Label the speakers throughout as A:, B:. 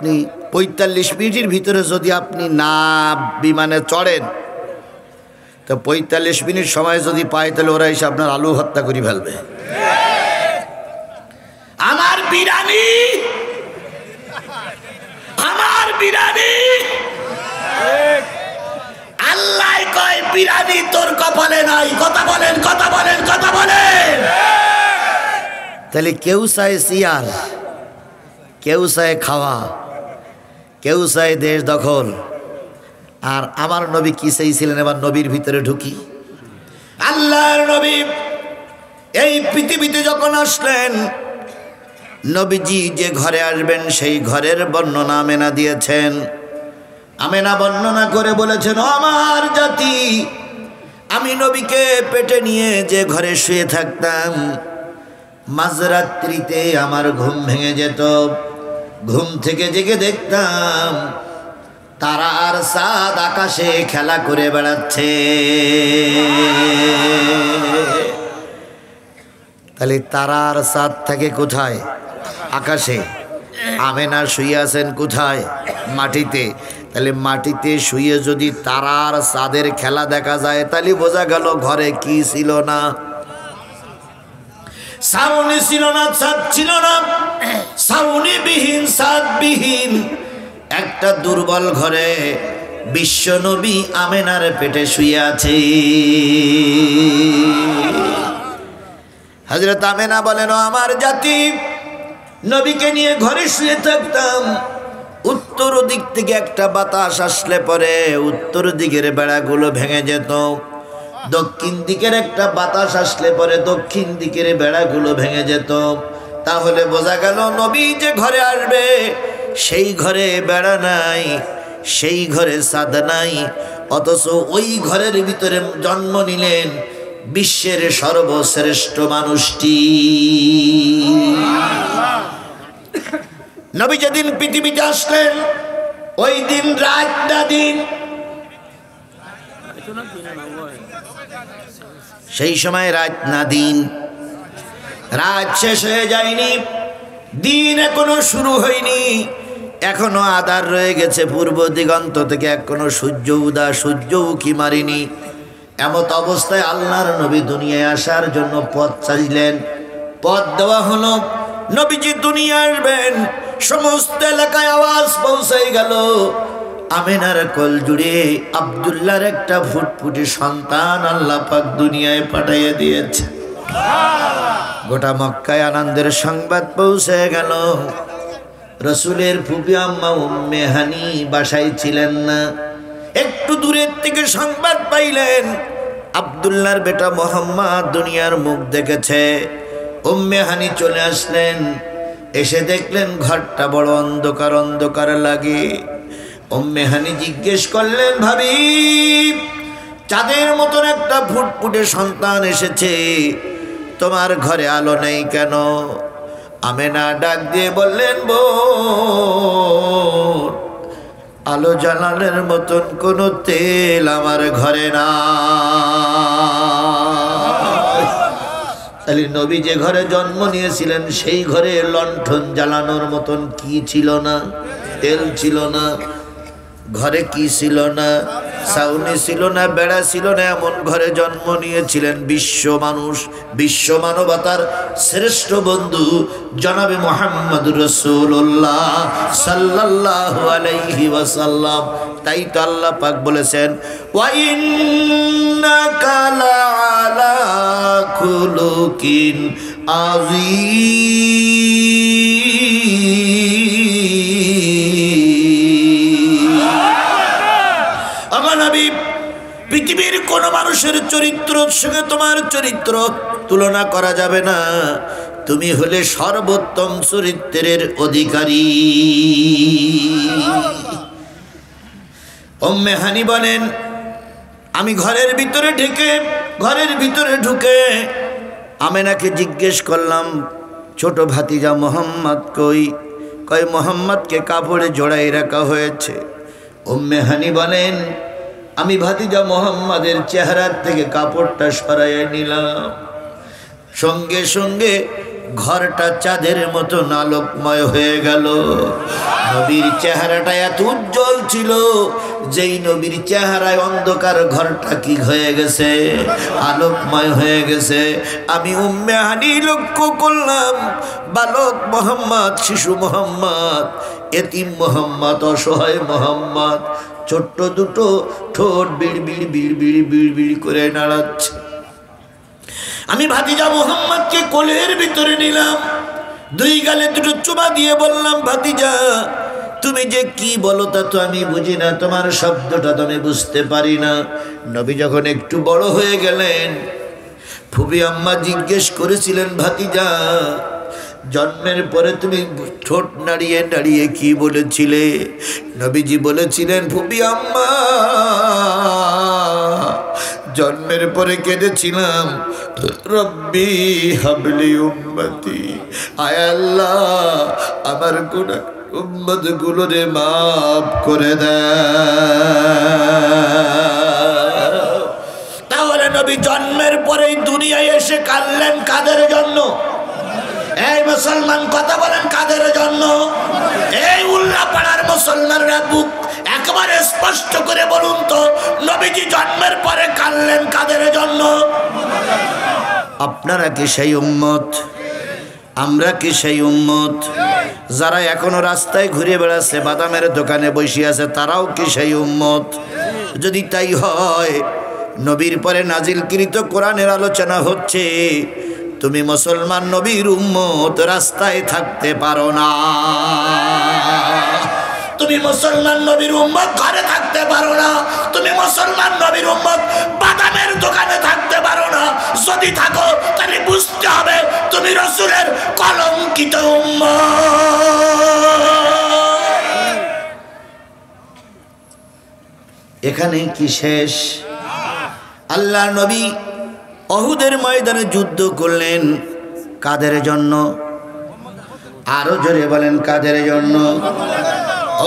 A: আপনি ৪৫ মিনিটের ভিতরে যদি আপনি না বিমানে চড়েন, তো ৪৫ মিনিট সময় যদি পায় তাহলে ওরা এসে আপনার আলু হত্যা করে ফেলবে। আমার বিরানি, আমার বিরানি, আল্লাহ কয় বিরানি তোর কপালে নাই। কথা বলেন, কথা বলেন, কথা বলেন। তাহলে কেউ চায় চেয়ার, কেউ চায় খাওয়া, কেউ চায় দেশ দখল। আর আমার নবী কি চাইছিলেন? এবার নবীর ভিতরে ঢুকি। আল্লাহর নবী এই পৃথিবীতে যখন আসলেন, নবীজি যে ঘরে আসবেন সেই ঘরের বর্ণনা আমেনা দিয়েছেন। আমেনা বর্ণনা করে বলেছেন, ও আমার জাতি, আমি নবীকে পেটে নিয়ে যে ঘরে শুয়ে থাকতাম, মাঝরাত্রিতে আমার ঘুম ভেঙে যেত। ঘুম থেকে জেগে দেখতাম তারা আর চাঁদ আকাশে খেলা করে বেড়াচ্ছে। তাহলে তারা আর চাঁদ থাকে কোথায়? আকাশে। আমেনা শুয়ে আছেন কোথায়? মাটিতে। তাহলে মাটিতে শুয়ে যদি তারা আর চাঁদের খেলা দেখা যায়, তাহলে বোঝা গেল ঘরে কি ছিল না? ছাউনি ছিল না, ছাদ ছিল না। ছাউনি বিহীন, ছাদ বিহীন একটা দুর্বল ঘরে বিশ্ব নবী আমেনার পেটে শুয়ে আছে। হযরত আমেনা বলেন, ও আমার জাতি, নবীকে নিয়ে ঘরে শুয়ে থাকতাম। উত্তর দিক থেকে একটা বাতাস আসলে পরে উত্তর দিকের বেড়াগুলো ভেঙে যেত। দক্ষিণ দিকের একটা বাতাস আসলে পরে দক্ষিণ দিকের বেড়াগুলো ভেঙে যেত। তাহলে বোঝা গেল নবী যে ঘরে আসবে সেই ঘরে বেড়া নাই, সেই ঘরে ছাদ নাই। অথচ ওই ঘরের ভিতরে জন্ম নিলেন বিশ্বের সর্বশ্রেষ্ঠ মানুষটি। নবী যেদিন পৃথিবীতে আসলেন, ওই দিন রাত না দিন, সেই সময় রাত না দিন। রাত শেষ হয়ে যায়নি, দিন এখনো শুরু হয়নি, এখনো আধার রয়ে গেছে। পূর্ব দিগন্ত থেকে এখনো সূর্য উদা, সূর্য উঁকি মারিনি। এমত অবস্থায় আল্লাহর নবী দুনিয়ায় আসার জন্য পথ চাইলেন। পথ দেওয়া হলো, নবীজি দুনিয়া আসবেন। সমস্ত এলাকায় আওয়াজ পৌঁছাই গেল, আমেনার কোল জুড়ে আব্দুল্লাহর একটা ফুটফুটে সন্তান আল্লাহ পাক দুনিয়ায় পাঠাইয়া দিয়েছে। গোটা মক্কায় আনন্দের সংবাদ পৌঁছে গেল। রসুলের ফুফি আম্মা উম্মে হানি বাসায় ছিলেন না, একটু দূরের থেকে সংবাদ পাইলেন আব্দুল্লাহর বেটা মোহাম্মদ দুনিয়ার মুখ দেখেছে। উম্মে হানি চলে আসলেন, এসে দেখলেন ঘরটা বড় অন্ধকার অন্ধকার লাগে। উম্মে হানি জিজ্ঞেস করলেন, ভাবি, চাঁদের মতন একটা ফুটফুটে সন্তান এসেছে, তোমার ঘরে আলো নেই কেন? আমেনা ডাক দিয়ে বললেন, বোন, আলো জ্বালানোর মতন কোনো তেল আমার ঘরে না। তাহলে নবী যে ঘরে জন্ম নিয়েছিলেন সেই ঘরে লণ্ঠন জ্বালানোর মতন কি ছিল না? তেল ছিল না। ঘরে কি ছিল না? ছাউনি ছিল না, বেড়া ছিল না। এমন ঘরে জন্ম নিয়েছিলেন বিশ্ব মানুষ, বিশ্ব মানবতার শ্রেষ্ঠ বন্ধু জনাবে মুহাম্মদুর রাসূলুল্লাহ সাল্লাল্লাহু আলাইহি ওয়াসাল্লাম। তাই তো আল্লাহ পাক বলেছেন, ওয়া ইন্নাকা লাআলা খুলুকিন আযীম। আমার নবী, পৃথিবীর কোন মানুষের চরিত্রের সঙ্গে তোমার চরিত্র তুলনা করা যাবে না। তুমি হলে সর্বোত্তম চরিত্রের অধিকারী। উম্মে হানি বলেন, আমি ঘরের ভিতরে ঢুকে আমেনাকে জিজ্ঞেস করলাম, ছোট ভাতিজা মোহাম্মদ কই? কয়, মোহাম্মদকে কাপড়ে জড়াই রাখা হয়েছে। উম্মে হানি বলেন, আমি ভাতিজা মোহাম্মদের চেহারার থেকে কাপড়টা সরাইয়া নিলাম। সঙ্গে সঙ্গে ঘরটা চাঁদের মতো আলোকময় হয়ে গেল। নবীর চেহারাটা এত উজ্জ্বল ছিল, যেই নবীর চেহারায় অন্ধকার ঘরটা কি হয়ে গেছে, আলোকময় হয়ে গেছে। আমি উম্মে হানি লক্ষ্য করলাম, বালক মোহাম্মদ, শিশু মোহাম্মদ, এতিম মোহাম্মদ, অসহায় মোহাম্মদ ছোট্ট দুটো ঠোঁট বিড় বিড় বিড় বিড় বিড় বিড় করে নাড়াচ্ছে। আমি ভাতিজা মোহাম্মদকে কোলের ভিতরে নিলাম, দুই গালে দুটো চুমা দিয়ে বললাম, ভাতিজা তুমি যে কি বলো তা তো আমি বুঝি না, তোমার শব্দটা তো আমি বুঝতে পারি না। নবী যখন একটু বড় হয়ে গেলেন, ফুবি আম্মা জিজ্ঞেস করেছিলেন, ভাতিজা জন্মের পরে তুমি ঠোঁট নাড়িয়ে নাড়িয়ে কি বলেছিলে? নবীজি বলেছিলেন, ফুবি আম্মা জন্মের পরে কেঁদেছিলাম, রব্বি হাবলি উম্মতি, আয় আল্লাহ আমার গুনাহ উম্মত গুলোরে মাফ করে দাও। তাহলে নবী জন্মের পরেই দুনিয়ায় এসে কাঁদলেন কাদের জন্য? এই মুসলমান কথা বলেন, কাদের জন্য? এই উল্লাপাড়ার মুসলমানরা বুক একবারে স্পষ্ট করে বলুন তো, নবীজি জন্মের পরে কাঁদলেন কাদের জন্য? আপনারা কি সেই উম্মত? আমরা কি সেই উম্মত? যারা এখনো রাস্তায় ঘুরে বেড়াচ্ছে, বাদামের দোকানে বসে আছে, তারাও কি সেই উম্মত? যদি তাই হয়, নবীর পরে নাজিলকৃত কোরআনের আলোচনা হচ্ছে, তুমি মুসলমান নবীর উম্মত রাস্তায় থাকতে পারো না। তুমি মুসলমান নবীর উম্মত ঘরে থাকতে পারো না। তুমি মুসলমান নবীর উম্মত বাদামের দোকানে থাকতে পারো না। যদি থাকো তাহলে বুঝতে হবে তুমি রাসূলের কলঙ্কিত উম্মত। এখানে কি শেষ? আল্লাহর নবী উহুদের ময়দানে যুদ্ধ করলেন কাদের জন্য? আরো জোরে বলেন, কাদের জন্য?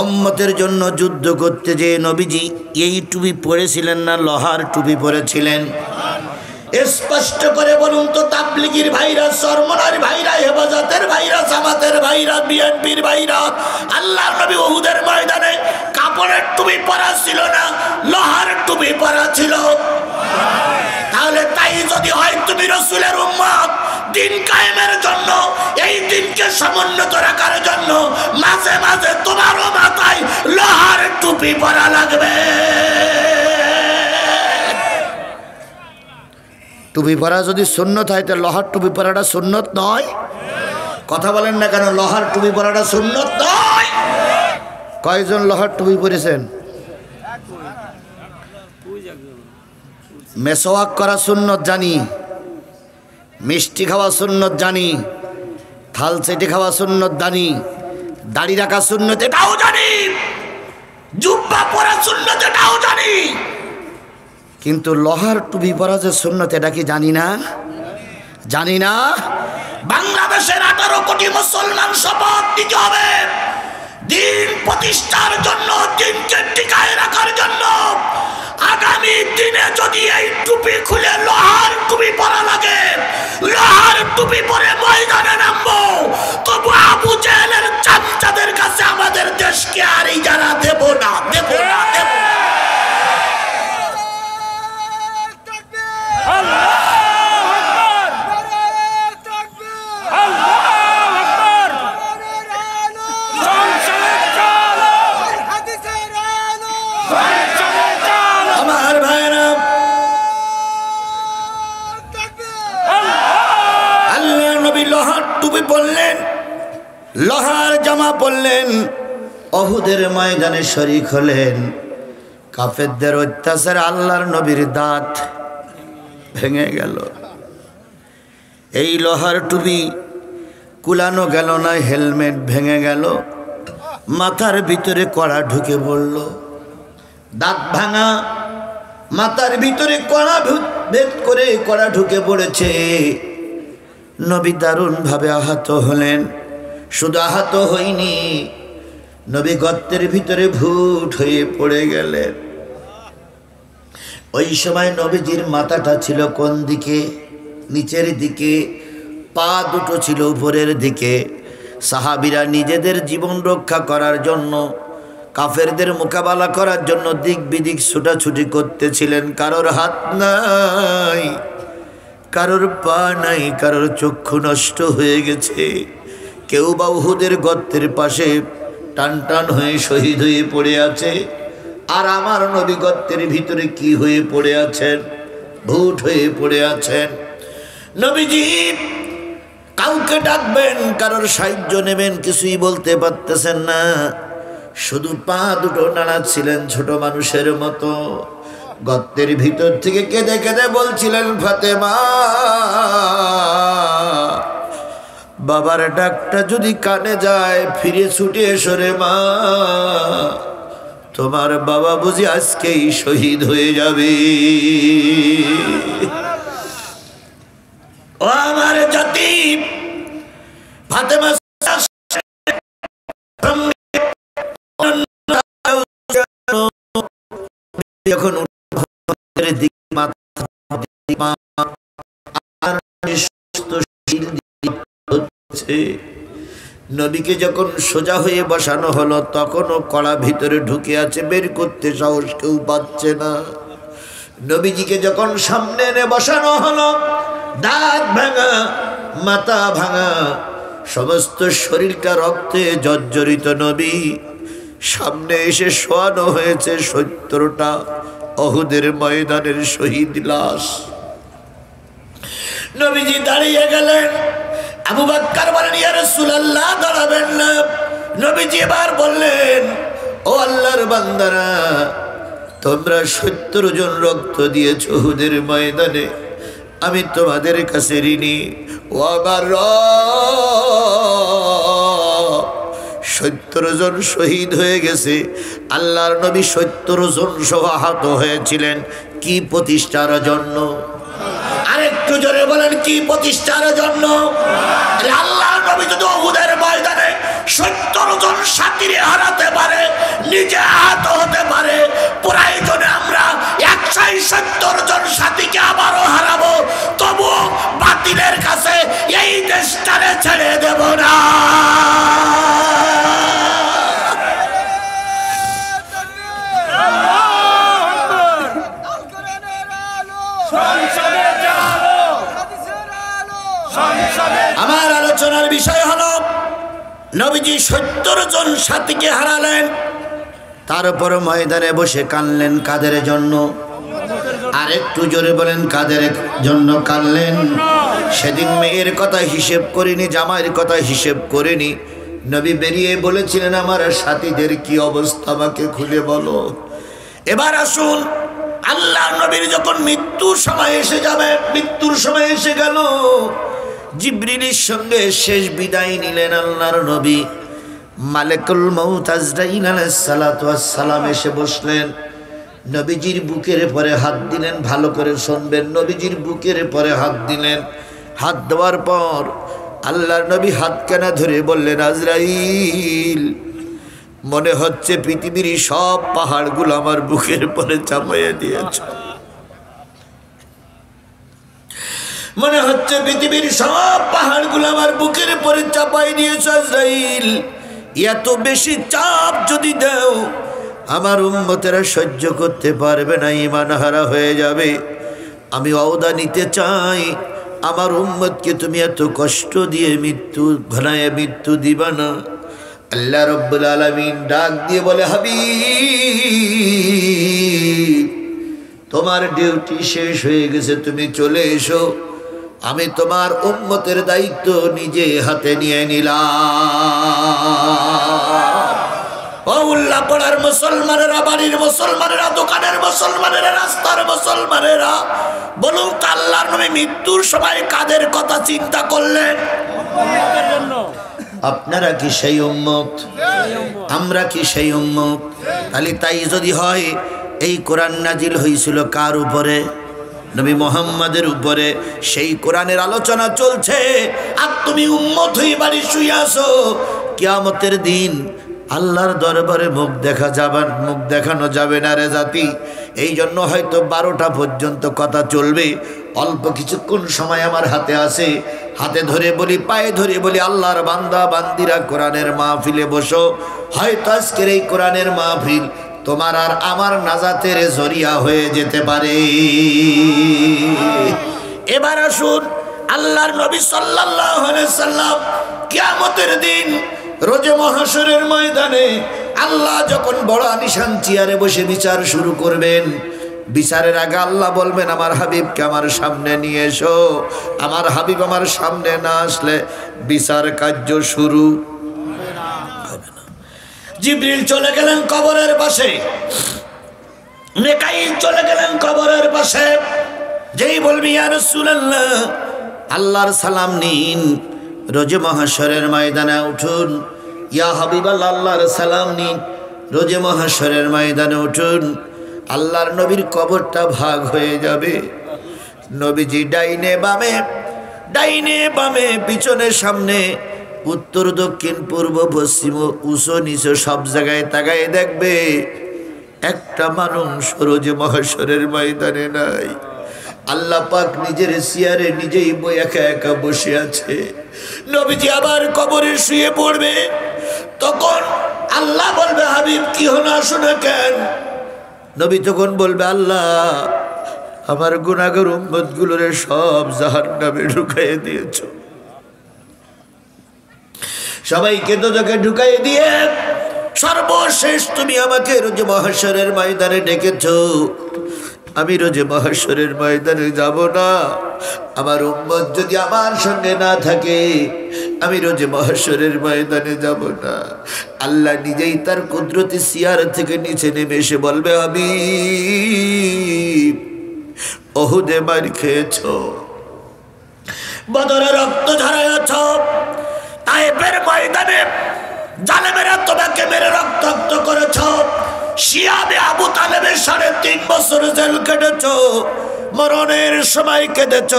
A: উম্মতের জন্য যুদ্ধ করতে যে নবীজি এই টুপি পরেছিলেন না লোহার টুপি পরেছিলেন? স্পষ্ট করে বলুন তো, তাবলিগীর ভাইরা, সরমনার ভাইরা, হেফাজতের ভাইরা, জামাতের ভাইরা, বিএনপির ভাইরা, আল্লাহর নবী উহুদের ময়দানে কাপড়ের টুপি পরা ছিল না, লোহার টুপি পরা ছিল? তাহলে তাই যদি হয় তুমি রাসূলের উম্মত, দিন কায়েমের জন্য, এই দিনকে সমুন্নত রাখার জন্য মাঝে মাঝে তোমারও মাথায় লোহার টুপি পরা লাগবে। টুপি পরা যদি সুন্নত হয়, তো লোহার টুপি পরাটা সুন্নত নয়? কথা বলেন না কেন? লোহার টুপি পরাটা সুন্নত নয়? কয়জন লোহার টুপি পরেছেন? মেসওয়াক করা সুন্নত জানি, মিষ্টি খাওয়া সুন্নত জানি, থাল চেটে খাওয়া সুন্নত জানি, দাড়ি রাখা সুন্নত এটাও জানি, জুব্বা পরা সুন্নত এটাও জানি, কিন্তু লোহার টুপি পরা যে সুন্নত এটা কি জানি না? জানি না? বাংলাদেশের 18 কোটি মুসলমান শপথ নিতে হবে, দিন প্রতিষ্ঠার জন্য, দিনকে টিকায় রাখার জন্য। আগামী দিনে যদি এই টুপি খুলে লোহার টুপি পরা লাগে, লোহার টুপি পরে ময়দানে নামবো, তবু আবু জেহেলের চামচাদের কাছে আমাদের দেশকে আর ইজারা দেব না, দেব না, দেব না। বললেন, লোহার জামা পরলেন, উহুদের ময়দানে শরীক হলেন। কাফেরদের অত্যাচারে আল্লাহর নবীর দাঁত ভেঙে গেল। এই লোহার টুপি কুলানো গেল না, হেলমেট ভেঙে গেল, মাথার ভিতরে কড়া ঢুকে পড়ল, দাঁত ভাঙা, মাথার ভিতরে কড়া ভেদ করে কড়া ঢুকে পড়েছে। নবী দারুণভাবে আহত হলেন। শুধু আহত হয়নি, নবী গর্তের ভিতরে ভূত হয়ে পড়ে গেলেন। ওই সময় নবীজির মাথাটা ছিল কোন দিকে? নিচের দিকে। পা দুটো ছিল উপরের দিকে। সাহাবীরা নিজেদের জীবন রক্ষা করার জন্য, কাফেরদের মোকাবেলা করার জন্য দিক বিদিক ছুটাছুটি করতেছিলেন। কারোর হাত নাই, কারোর পা নাই, কারোর চক্ষু নষ্ট হয়ে গেছে, কেউ বা উহুদের গর্তের পাশে টান টান হয়ে শহীদ হয়ে পড়ে আছে। আর আমার নবী গর্তের ভিতরে কি হয়ে পড়ে আছেন? ভূত হয়ে পড়ে আছেন। নবীজি কাউকে ডাকবেন, কারোর সাহায্য নেবেন, কিছুই বলতে পারতেছেন না। শুধু পা দুটো নাড়াচ্ছিলেন ছোট মানুষের মতো। গর্তের ভিতর থেকে কেঁদে কেঁদে বলছিলেন, ফাতেমা, বাবার ডাকটা যদি কানে যায়, ফিরে ছুটে এসো রে মা, তোমার বাবা বুঝি আজকেই শহীদ হয়ে যাবে। ও আমার জাতি, ফাতেমা যখন নবীকে যখন সোজা হয়ে বসানো হলো, তখনও কড়া ভিতরে ঢুকে আছে, বের করতে সাহস কেউ পাচ্ছে না। নবীজিকে যখন সামনে এনে বসানো হলো, দাঁত ভাঙা, মাথা ভাঙা, সমস্ত শরীরটা রক্তে জর্জরিত নবী সামনে এসে শোয়ানো হয়েছে 70টা উহুদের ময়দানের শহীদ লাশ। নবীজি দাঁড়িয়ে গেলেন। আবু বকর বলেন, ইয়া রাসূলুল্লাহ, দাঁড়াবেন না। নবীজি এবার বললেন, ও আল্লাহর বান্দারা, তোমরা 70 জন রক্ত দিয়েছো উহুদের ময়দানে, আমি তোমাদের কাছে ঋণী। ও আমার রব, 70 জন শহীদ হয়ে গেছে। আল্লাহর নবী 70 জন সহ আহত হয়েছিলেন কি প্রতিষ্ঠার জন্য? আরেকটু জোরে বলেন, কি প্রতিষ্ঠার জন্য? আল্লাহর নবী যদি উহুদের ময়দানে 70 জন সাথীরে হারাতে পারে, নিজে আহত হতে পারে, প্রয়োজনে আমরা 170 জন সাথীকে আবারও হারাবো, তবু বাতিলের কাছে এই দেশটারে ছেড়ে দেব না। আমার আলোচনার বিষয় হলো, নবীজি 70 জন সাথীকে হারালেন, তারপর ময়দানে বসে কাঁদলেন। কাদের জন্য? আর একটু জোরে বলেন, কাদের জন্য কাঁদলেন? সেদিন মেয়ের কথা হিসেব করিনি, জামাইয়ের কথা হিসেব করিনি। নবী বেরিয়ে বলেছিলেন, আমার সাথীদের কি অবস্থা আমাকে খুলে বলো। এবার আসুন, আল্লাহ নবীর যখন মৃত্যুর সময় এসে যাবে, মৃত্যুর সময় এসে গেল, জিবরিলের সঙ্গে শেষ বিদায় নিলেন আল্লাহর নবী। মালাকুল মউত আজরাইল আলাইহিস সালাতু ওয়াস সালাম এসে বসলেন, নবীজির বুকের পরে হাত দিলেন। ভালো করে শুনবেন, নবীজির বুকের পরে হাত দিলেন। হাত দেওয়ার পর আল্লাহর নবী হাতখানা ধরে বললেন, আজরাইল, মনে হচ্ছে পৃথিবীর সব পাহাড়গুলো আমার বুকের পরে চাপাইয়া দিয়েছ। মনে হচ্ছে পৃথিবীর সব পাহাড়গুলো আমার বুকের পরে চাপাই দিয়েছ। আজরাইল, এত বেশি চাপ যদি দাও, আমার উম্মতেরা সহ্য করতে পারবে না, ঈমান হারা হয়ে যাবে। আমি ওয়াদা নিতে চাই, আমার উম্মতকে তুমি এত কষ্ট দিয়ে মৃত্যু ঘনায় মৃত্যু দিবা না। আল্লাহ রাব্বুল আলামিন ডাক দিয়ে বলে, হাবিব, তোমার ডিউটি শেষ হয়ে গেছে, তুমি চলে এসো। আমি তোমার উম্মতের দায়িত্ব নিজে হাতে নিয়ে নিলাম। ও উল্লাপাড়ার মুসলমানেরা, বাড়ির মুসলমানেরা, দোকানের মুসলমানেরা, রাস্তার মুসলমানেরা, বলুন তো আল্লাহর নবী মৃত্যুর সময় কাদের কথা চিন্তা করলেন? আপনারা কি সেই উম্মত? আমরা কি সেই উম্মত? তাহলে তাই যদি হয়, এই কোরআন নাজিল হয়েছিল কার উপরে? নবী মুহাম্মাদের উপরে। সেই কোরআনের আলোচনা চলছে, আর তুমি উম্মত হয়ে বাড়ি শুয়ে আসো। কিয়ামতের দিন আল্লাহর দরবারে মুখ দেখানো যাবে না রে জাতি। এই জন্য হয়তো 12টা পর্যন্ত কথা চলবে। অল্প কিছুক্ষণ সময় আমার হাতে আছে, হাতে ধরে বলি, পায়ে ধরে বলি, আল্লাহর বান্দা বান্দিরা কোরআনের মাহফিলে বসো। হয়তো আজকের এই কোরআনের মাহফিল তোমার আর আমার নাজাতের জরিয়া হয়ে যেতে পারে। এবার আসুন, আল্লাহর নবী সাল্লাল্লাহু আলাইহি সাল্লাম কিয়ামতের দিন রোজে মহাশরের ময়দানে আল্লাহ যখন বড় আলিশান চেয়ারে বসে বিচার শুরু করবেন, বিচারের আগে আল্লাহ বলবেন, আমার হাবিবকে আমার সামনে নিয়ে এসো। আমার হাবিব আমার সামনে না আসলে বিচার কার্য শুরু হবে না। জিবরিল চলে গেলেন কবরের পাশে, মিকাইল চলে গেলেন কবরের পাশে। যেই বলবি ইয়া রাসূলুল্লাহ, আল্লাহর সালাম নিন, রোজে মহাশরের ময়দানে উঠুন। ইয়া হাবিবাল্লাহ, আল্লাহর সালাম নিন, রোজে মহাশরের ময়দানে উঠুন। আল্লাহর নবীর কবরটা ভাগ হয়ে যাবে। নবীজি ডাইনে বামে, ডাইনে বামে, পিছনে সামনে, উত্তর দক্ষিণ পূর্ব পশ্চিম উঁচু নিচু সব জায়গায় তাকায় দেখবে একটা মানুষ রোজে মহাশরের ময়দানে নাই। আল্লাহ পাক নিজের চেয়ারে নিজেই একা একা বসে আছে। নবীজি আবার কবরে শুয়ে পড়বে। তখন আল্লাহ বলবে, হাবিব কি হলো, আসো না কেন? নবী তখন বলবে, আল্লাহ আমার গুনাহগার উম্মতগুলোরে সব জাহান্নামে ঢুকাইয়ে দিয়েছো, সবাইকে দোজখে ঢুকাইয়ে দিয়ে সর্বশেষ তুমি আমাকে রোজে মহাশরের ময়দানে ডেকেছো। আমি রোজে মহাশরের ময়দানে যাব না। আমার উম্মত যদি আমার সঙ্গে না থাকে, আমি রোজে মহাশরের ময়দানে যাব না। আল্লাহ নিজেই তার কুদরতি চেয়ার থেকে নিচে নেমে এসে বলবে, হাবিব ওহুদে মার খেয়েছো, বদরে রক্ত ঝরাইয়াছ, তায়েফের ময়দানে জালেমেরা তোমাকে মেরে রক্তাক্ত করেছ, শিয়াবে আবু তালেবের 3.5 বছর জেল কেটেছ, মরণের সময় কেঁদেছ।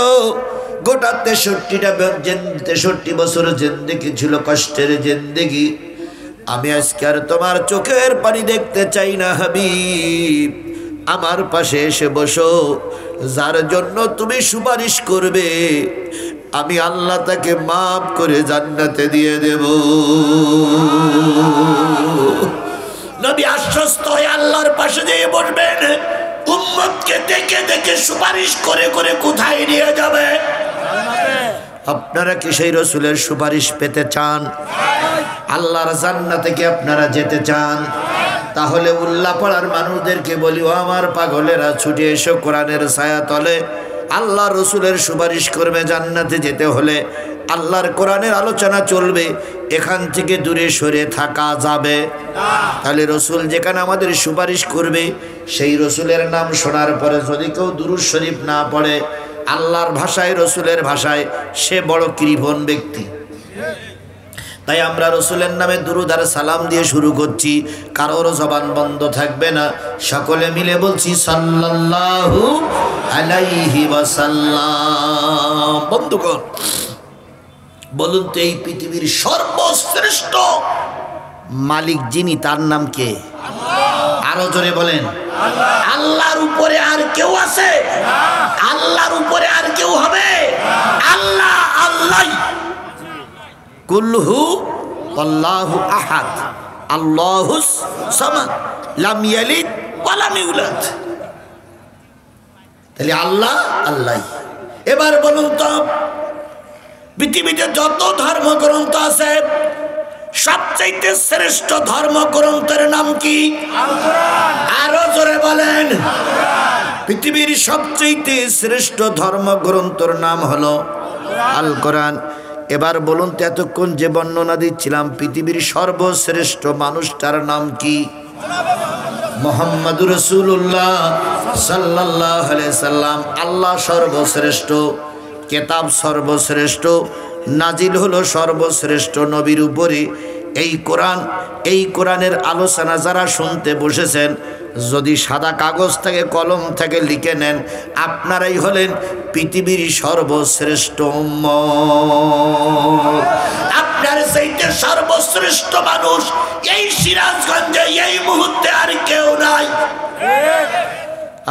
A: গোটা 63 বছর জিন্দেগি ছিল কষ্টের জিন্দেগি। আমি আজকে আর তোমার চোখের পানি দেখতে চাই না হাবিব। আমার পাশে এসে বসো, যার জন্য তুমি সুপারিশ করবে আমি আল্লাহ তাকে মাফ করে জান্নাতে দিয়ে দেব। নবী আশ্বস্ত হয়ে আল্লাহর পাশে যেয়ে বসবেন। উম্মতকে দেখে দেখে সুপারিশ করে করে কোথায় নিয়ে যাবে? আপনারা কি সেই রসুলের সুপারিশ পেতে চান? আল্লাহর জান্নাতে কি আপনারা যেতে চান? তাহলে উল্লাপাড়ার মানুষদেরকে বলি, ও আমার পাগলেরা, ছুটে এসো কোরআনের ছায়া তলে। আল্লাহ রসুলের সুপারিশ করবে জান্নাতে যেতে হলে আল্লাহর কোরআনের আলোচনা চলবে, এখান থেকে দূরে সরে থাকা যাবে। তাহলে রসুল যেখানে আমাদের সুপারিশ করবে সেই রসুলের নাম শোনার পরে যদি কেউ দুরূদ শরীফ না পড়ে, আল্লাহর ভাষায় রসুলের ভাষায়, সে বড় কৃপণ ব্যক্তি। তাই আমরা রসুলের নামে দুরূদ আর সালাম দিয়ে শুরু করছি, কারোর জবান বন্ধ থাকবে না। সকলে মিলে বলছি সাল্লাল্লাহু আলাইহি ওয়াসাল্লাম। বন্ধুগণ, বলুন তো এই পৃথিবীর সর্বশ্রেষ্ঠ মালিক যিনি, তার নাম কে? আরো জোরে বলেন। আল্লাহর উপরে আর কেউ আছে? আল্লাহর উপরে আর কেউ হবে? আল্লাহ আল্লাহ। কুলহু আল্লাহু আহাদ আল্লাহুস সামাদ লাম ইয়ালিদ ওয়া লাম ইউলাদ। তাহলে আল্লাহ আল্লাহ। এবার বলুন তো, পৃথিবীতে যত ধর্মগ্রন্থ আছে সবচেয়ে শ্রেষ্ঠ ধর্মগ্রন্থের নাম কি? আরো জোরে বলেন। পৃথিবীর সবচেয়ে শ্রেষ্ঠ ধর্মগ্রন্থের নাম হলো আল কোরআন। এবার বলুন তো, এতক্ষণ যে বর্ণনা দিচ্ছিলাম পৃথিবীর সর্বশ্রেষ্ঠ মানুষটার নাম কি? মুহাম্মদুর রাসূলুল্লাহ সাল্লাল্লাহু আলাইহি সাল্লাম। আল্লাহ সর্বশ্রেষ্ঠ, কিতাব সর্বশ্রেষ্ঠ, নাজিল হলো সর্বশ্রেষ্ঠ নবীর উপরে এই কোরআন। এই কোরআনের আলোচনা যারা শুনতে বসেছেন, যদি সাদা কাগজ থেকে কলম থেকে লিখে নেন, আপনারাই হলেন পৃথিবীর সর্বশ্রেষ্ঠ উম্মত। আপনার চাইতে সর্বশ্রেষ্ঠ মানুষ এই সিরাজগঞ্জে এই মুহূর্তে আর কেউ নাই।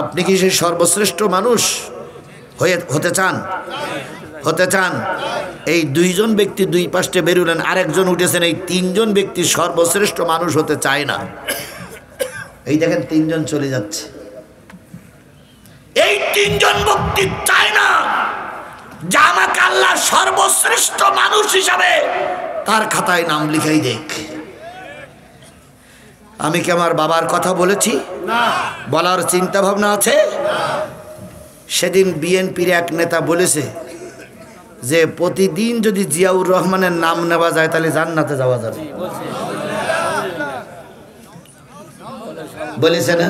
A: আপনি কি সেই সর্বশ্রেষ্ঠ মানুষ? হতে চান? হতে চান? এই দুইজন ব্যক্তি দুই পাশে বেরুলেন, আরেকজন উঠেছেন। এই তিনজন ব্যক্তি সর্বশ্রেষ্ঠ মানুষ হতে চায় না। এই দেখেন তিনজন চলে যাচ্ছে। এই তিনজন ব্যক্তি চায় না যে আমাকে আল্লাহ সর্বশ্রেষ্ঠ মানুষ হিসাবে তার খাতায় নাম লিখাই দেখ। আমি কি আমার বাবার কথা বলেছি? বলার চিন্তা ভাবনা আছে? সেদিন বিএনপির এক নেতা বলেছে যে প্রতিদিন যদি জিয়াউর রহমানের নাম নেওয়া যায় তাহলে জান্নাতে যাওয়া যাবে। বলেছে না?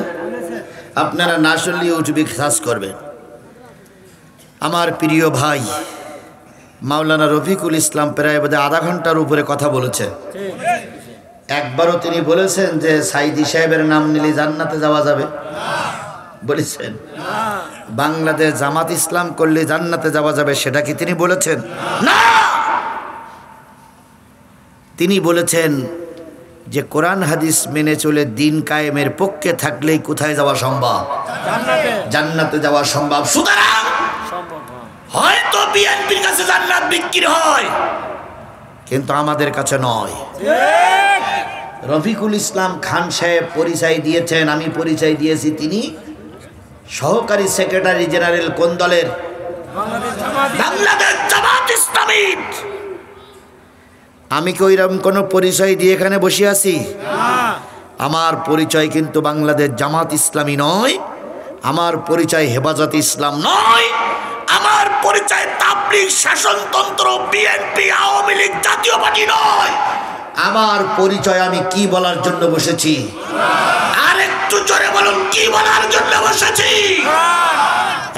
A: আপনারা না শুনলে ইউটিউবে সার্চ করবেন। আমার প্রিয় ভাই মাওলানা রফিকুল ইসলাম প্রায় বোধহয় আধা ঘন্টার উপরে কথা বলেছে। একবারও তিনি বলেছেন যে সাইদি সাহেবের নাম নিলে জান্নাতে যাওয়া যাবে? বলেছেন? বাংলাদেশ জামাত ইসলাম করলে জান্নাতে যাওয়া যাবে সেটা কি তিনি বলেছেন? না। তিনি বলেছেন যে কোরআন হাদিস মেনে চলে দিন কায়েমের পক্ষে থাকলেই কোথায় যাওয়া সম্ভব? জান্নাতে যাওয়া সম্ভব। সুতরাং হয়তো বিএনপির কাছে জান্নাত বিক্রি হয়, কিন্তু আমাদের কাছে নয়। রফিকুল ইসলাম খান সাহেব পরিচয় দিয়েছেন, আমি পরিচয় দিয়েছি। তিনি সহকারী সেক্রেটারি জেনারেল কোন দলের? বাংলাদেশ জামাত ইসলামী। আমি কি ওইরকম কোনো পরিচয় দিয়ে এখানে বসে আছি? আমার পরিচয় কিন্তু বাংলাদেশ জামাত ইসলামী নয়, আমার পরিচয় হেফাজত ইসলাম নয়, আমার পরিচয় তাবলীগ শাসনতন্ত্র বিএনপি আওয়ামী লীগ জাতীয় পার্টি নয়। আমার পরিচয় আমি কি বলার জন্য বসেছি? আর একটু জোরে বলুন, কি বলার জন্য বসেছি?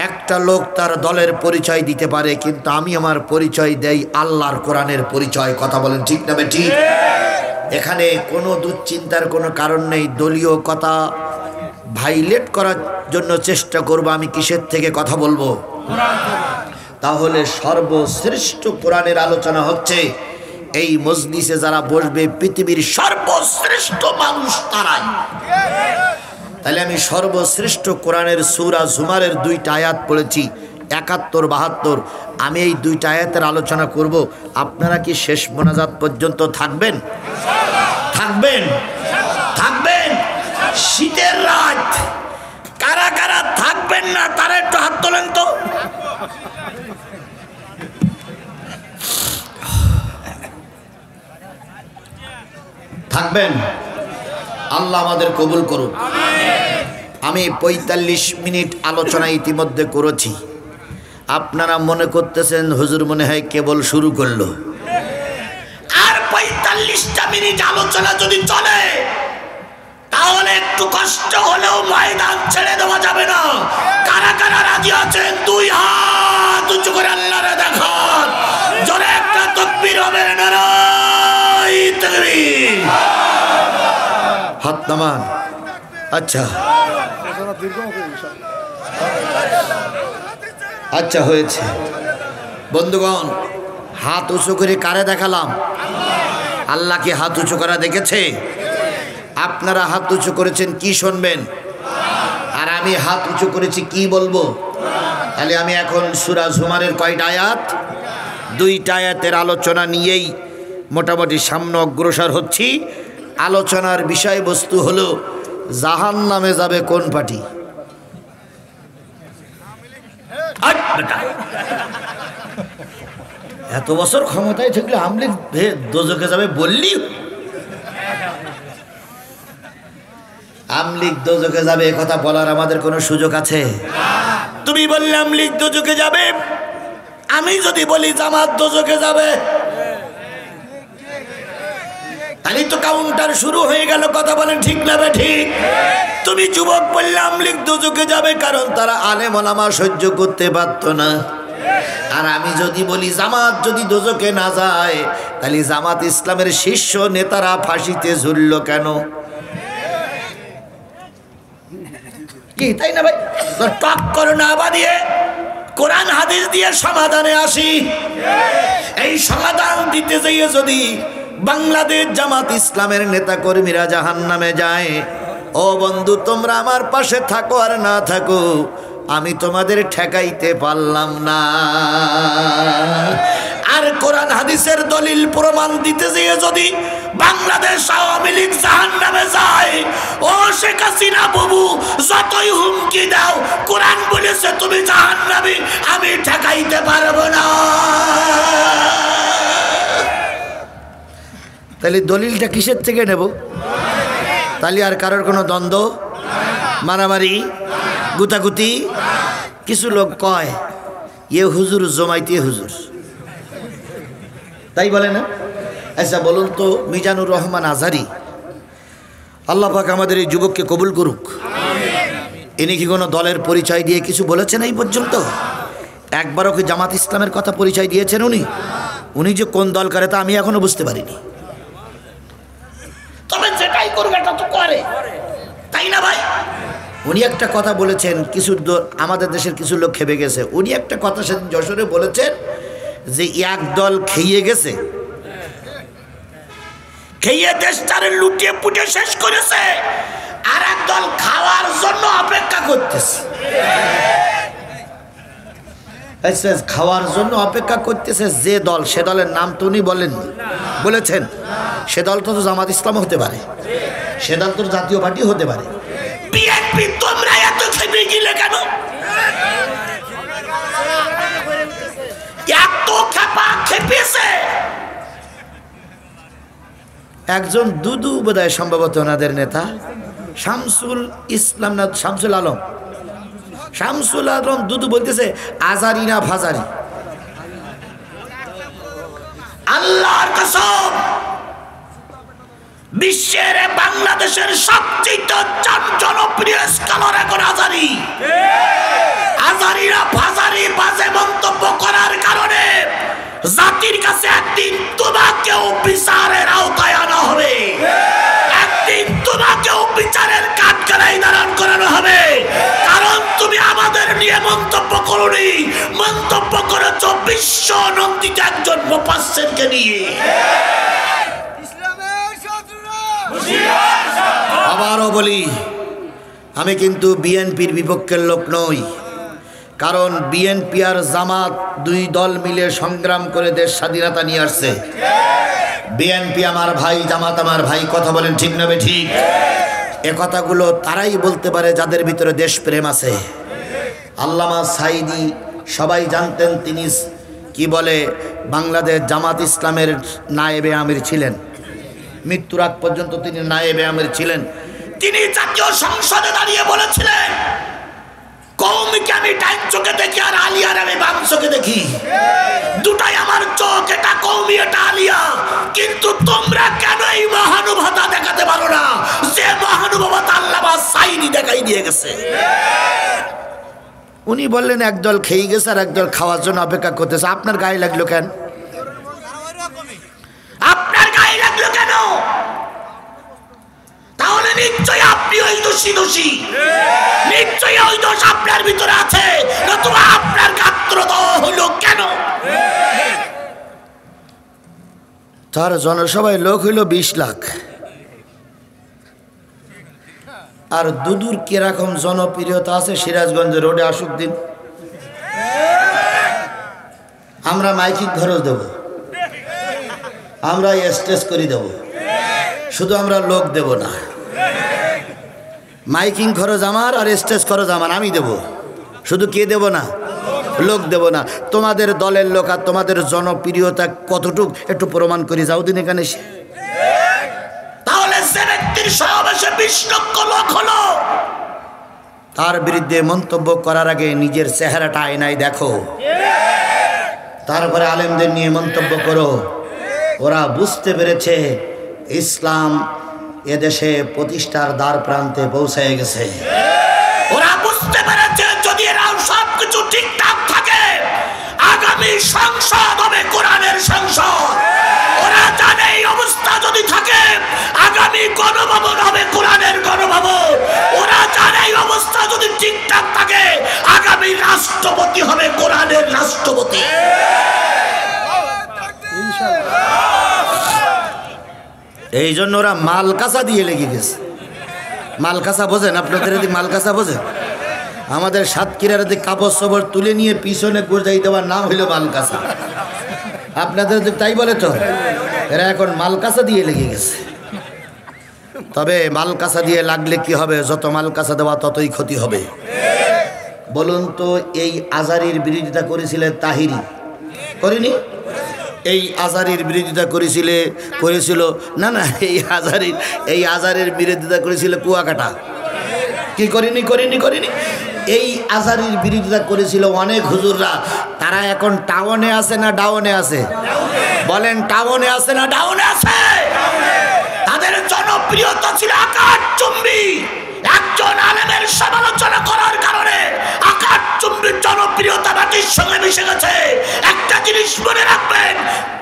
A: একটা লোক তার দলের পরিচয় দিতে পারে, কিন্তু আমি আমার পরিচয় দেই আল্লাহর কোরআনের পরিচয়। কথা বলেন ঠিক না ঠিক? এখানে কোনো দুশ্চিন্তার কোনো কারণ নেই। দলীয় কথা ভাইলেট করার জন্য চেষ্টা করব আমি কিসের থেকে কথা বলবো? তাহলে সর্বশ্রেষ্ঠ কোরআনের আলোচনা হচ্ছে। এই মজলিসে যারা বসবে পৃথিবীর সর্বশ্রেষ্ঠ মানুষ তারাই। তাহলে আমি সর্বশ্রেষ্ঠ কোরআনের সূরা জুমারের 2টা আয়াত পড়েছি, 71, 72। আমি এই 2টা আয়াতের আলোচনা করব। আপনারা কি শেষ মোনাজাত পর্যন্ত থাকবেন? থাকবেন? থাকবেন? শীতের রাত কারা কারা থাকবেন না তারা একটু হাত তোলেন তো। থাকবেন? আল্লাহ আমাদের কবুল করুন। আমি 45 মিনিট আলোচনা ইতিমধ্যে করেছি। আপনারা মনে করতেছেন হুজুর মনে হয় কেবল শুরু করলো। আর 45টা মিনিট আলোচনা যদি চলে তাহলে একটু কষ্ট হলেও ময়দান ছেড়ে দেওয়া যাবে না। কারা কারা রাজি আছেন 2 হাত উঁচু করে আল্লাহরে দেখান। জোরে একটা তাকবীর হবে। নারায়ে তাকবীর। হাত নামান। আচ্ছা আচ্ছা হয়েছে। বন্ধুগণ, হাত উঁচু করে কারে দেখালাম? আল্লাহকে হাত উঁচু করা দেখেছে? আপনারা হাত উঁচু করেছেন কি শুনবেন, আর আমি হাত উঁচু করেছি কি বলবো? তাহলে আমি এখন সূরা জুমারের কয়টা আয়াত? 2টা আয়াতের আলোচনা নিয়েই মোটামুটি সামনে অগ্রসর হচ্ছি। আলোচনার বিষয়বস্তু হলো জাহান্নামে যাবে কোন পার্টি? এত বছর ক্ষমতায় থাকলে আমলিগ দোজখে যাবে বললি? আমলিগ দোজখে যাবে কথা বলার আমাদের কোনো সুযোগ আছে? তুমি বললে আমলিগ দোজখে যাবে, আমি যদি বলি জামাত দোজখে যাবে, তাহলে তো কাউন্টার শুরু হয়ে গেল। কথা বলেন ঠিক না ঠিক? তুমি যুবক বললে আমলিগ দোজখে যাবে, কারণ তারা আলেম ওলামা সহ্য করতে পারত না। আর আমি যদি বলি জামাত যদি দোজখে না যায়, তাহলে জামাত ইসলামের শীর্ষ নেতারা ফাঁসিতে ঝুলল কেন? কি তাই না ভাই? টক করো না বানিয়ে কোরআন হাদিস দিয়ে সমাধানে আসি। এই সমাধান দিতে যাইয়ে যদি বাংলাদেশ জামাত ইসলামের নেতা কর্মীরা জাহান্নামে যায়, ও বন্ধু তোমরা আমার পাশে থাকো আর না থাকো, আমি তোমাদের ঠেকাইতে পারলাম না। আর কোরআন হাদিসের দলিল প্রমাণ দিতে যেয়ে যদি বাংলাদেশ আওয়ামী লীগ জাহান্নামে যায়, ও শেখ হাসিনা বাবু যতই হুমকি দাও, কোরআন বলেছে তুমি জাহান্নামী, আমি ঠেকাইতে পারবো না। তাহলে দলিলটা কিসের থেকে নেব? তাহলে আর কারোর কোনো দ্বন্দ্ব, মারামারি, গুতাগুতি। কিছু লোক কয় এ হুজুর জমাইতে হুজুর, তাই বলে না? আচ্ছা বলুন তো, মিজানুর রহমান আজহারি, আল্লাহ পাক আমাদের এই যুবককে কবুল করুক, ইনি কি কোনো দলের পরিচয় দিয়ে কিছু বলেছেন এই পর্যন্ত? একবারও কি জামাত ইসলামের কথা পরিচয় দিয়েছেন উনি? উনি যে কোন দল করে তা আমি এখনো বুঝতে পারিনি। তবে যেটাই করবে এটা তো করে, তাই না ভাই? উনি একটা কথা বলেছেন, কিছু আমাদের দেশের কিছু লোক খেপে গেছে। উনি একটা কথা সেদিন যশোরে বলেছেন যে এক দল খেয়ে গেছে, খেয়ে দেশটারে লুটিয়ে পুটে শেষ করেছে, আর এক দল খাওয়ার জন্য অপেক্ষা করতেছে। খাওয়ার জন্য অপেক্ষা করতেছে যে দল, সে দলের নাম তো উনি বলেছেন। সে দল তো জামাত ইসলাম হতে পারে, সে দল তো জাতীয় পার্টি হতে পারে। বিএনপি তোমরা এত খেপে গেলে কেন? এত খেপেছে। একজন দুদু বোধহয় সম্ভবত ওনাদের নেতা, শামসুল ইসলাম না শামসুল আলম, শামসুল আলম দুদু বলতেছে আজারি না ফাজারি। আল্লাহর কসম, বিশ্বের বাংলাদেশের সবচেয়ে জনপ্রিয় স্কলার এখন আজারি। আজারিরা ফাজারি বাজে মন্তব্য করার কারণে জাতির কাছে একদিন তোমাকেও বিচারের আওতায় আনা হবে, একদিন তোমাকেও বিচারের কাঠগড়ায় দাঁড়ান করানো হবে। কারণ তুমি আমাদের নিয়ে মন্তব্য করোনি, মন্তব্য করেছ বিশ্ব নন্দিত একজন মুফাসসিরকে নিয়ে। আবারও বলি, আমি কিন্তু বিএনপির বিপক্ষের লোক নই, কারণ বিএনপি আর জামাত দুই দল মিলে সংগ্রাম করে দেশ স্বাধীনতা নিয়ে আসছে। বিএনপি আমার ভাই, জামাত আমার ভাই, কথা বলেন ঠিক না বেঠিক? এ কথাগুলো তারাই বলতে পারে যাদের ভিতরে দেশপ্রেম আছে। আল্লামা সাঈদী সবাই জানতেন, তিনি কি বলে বাংলাদেশ জামাত ইসলামের নায়েবে আমির ছিলেন, মৃত্যুর আগ পর্যন্ত তিনি নায়েবে আমির ছিলেন। তিনি জাতীয় সংসদে দাঁড়িয়ে বলেছিলেন, কওমিকে আমি ডাইন চোখে দেখি আর আলিয়ার আমি বাম চোখে দেখি, দুটাই আমার চোখ, এটা কওমি এটা আলিয়া, কিন্তু তোমরা কেন এই মহানুভবতা দেখাতে পারো না যে মহানুভবতা আল্লামা সাঈদী দেখাই দিয়ে গেছে? উনি বললেন একদল খেয়ে গেছে আর একদল খাওয়ার জন্য অপেক্ষা করতেছে। আপনার গায়ে লাগলো কেন? আপনার গায়ে লাগলো কেন? তাহলে নিশ্চয়ই আপনি ওই দোষী, নিশ্চয়ই ওই দোষ আপনার ভিতরে আছে, নতুবা আপনার গাত্রদাহ হলো কেন? তার জনসভায় লোক হইল 20 লাখ। আর দুদুর কিরকম জনপ্রিয়তা আছে সিরাজগঞ্জ রোডে আসুক দিন, আমরা মাইকিং খরচ দেব, আমরা স্টেজ করে দেব, শুধু আমরা লোক দেব না। মাইকিং খরচ আমার আর স্টেজ খরচ আমার, আমি দেব, শুধু কে দেব না? লোক দেব না। তোমাদের দলের লোক আর তোমাদের জনপ্রিয়তা কতটুক একটু প্রমাণ করে যাও দিন এখানে। তাহলে যে ব্যক্তির সমাবেশে 20 লক্ষ লোক হলো, তার বিরুদ্ধে মন্তব্য করার আগে নিজের চেহারাটা আয়নায় দেখো, তারপরে আলেমদের নিয়ে মন্তব্য করো। ওরা বুঝতে পেরেছে ইসলাম এদেশে প্রতিষ্ঠার দ্বার প্রান্তে পৌঁছে গেছে। ওরা বুঝতে পেরেছে যদি এরা সবকিছু ঠিকঠাক থাকে, আগামী সংসদ হবে কোরআনের সংসদ। ওরা জানে এই অবস্থা যদি থাকে, আগামী গণভবন হবে কোরআনের গণভবন। ওরা জানে এই অবস্থা যদি ঠিকঠাক থাকে, আগামী রাষ্ট্রপতি হবে কোরআনের রাষ্ট্রপতি। এই জন্য ওরা মালকাসা দিয়ে লেগে গেছে। মালকাসা বোঝেন আপনাদের? মালকাসা বোঝেন? আমাদের সাতক্ষীরার দিকে কাপড় সবর তুলে নিয়ে পিছনে গোজাই দেওয়ার নাম হইল মালকাসা। আপনাদের তাই বলে তো, এরা এখন মালকাসা দিয়ে লেগে গেছে। তবে মালকাসা দিয়ে লাগলে কি হবে? যত মালকাসা দেওয়া ততই ক্ষতি হবে। বলুন তো, এই আজারির বিরোধিতা করেছিলেন তাহিরি, করেনি? এই আজারির বিরোধিতা করেছিল না না, এই আজারের বিরোধিতা করেছিল কুয়াকাটা, কি করেনি? এই আজারির বিরোধিতা করেছিল অনেক হুজুররা। তারা এখন টাউনে আছে না ডাউনে আছে? বলেন, টাউনে আছে না ডাউনে আছে? তাদের জনপ্রিয়তা ছিল আকাশচুম্বী। একজন আলেমের সমালোচনা করার কারণে আকাশচুম্বীর জনপ্রিয়তা মাটির সঙ্গে মিশে গেছে। একটা জিনিস মনে রাখবেন,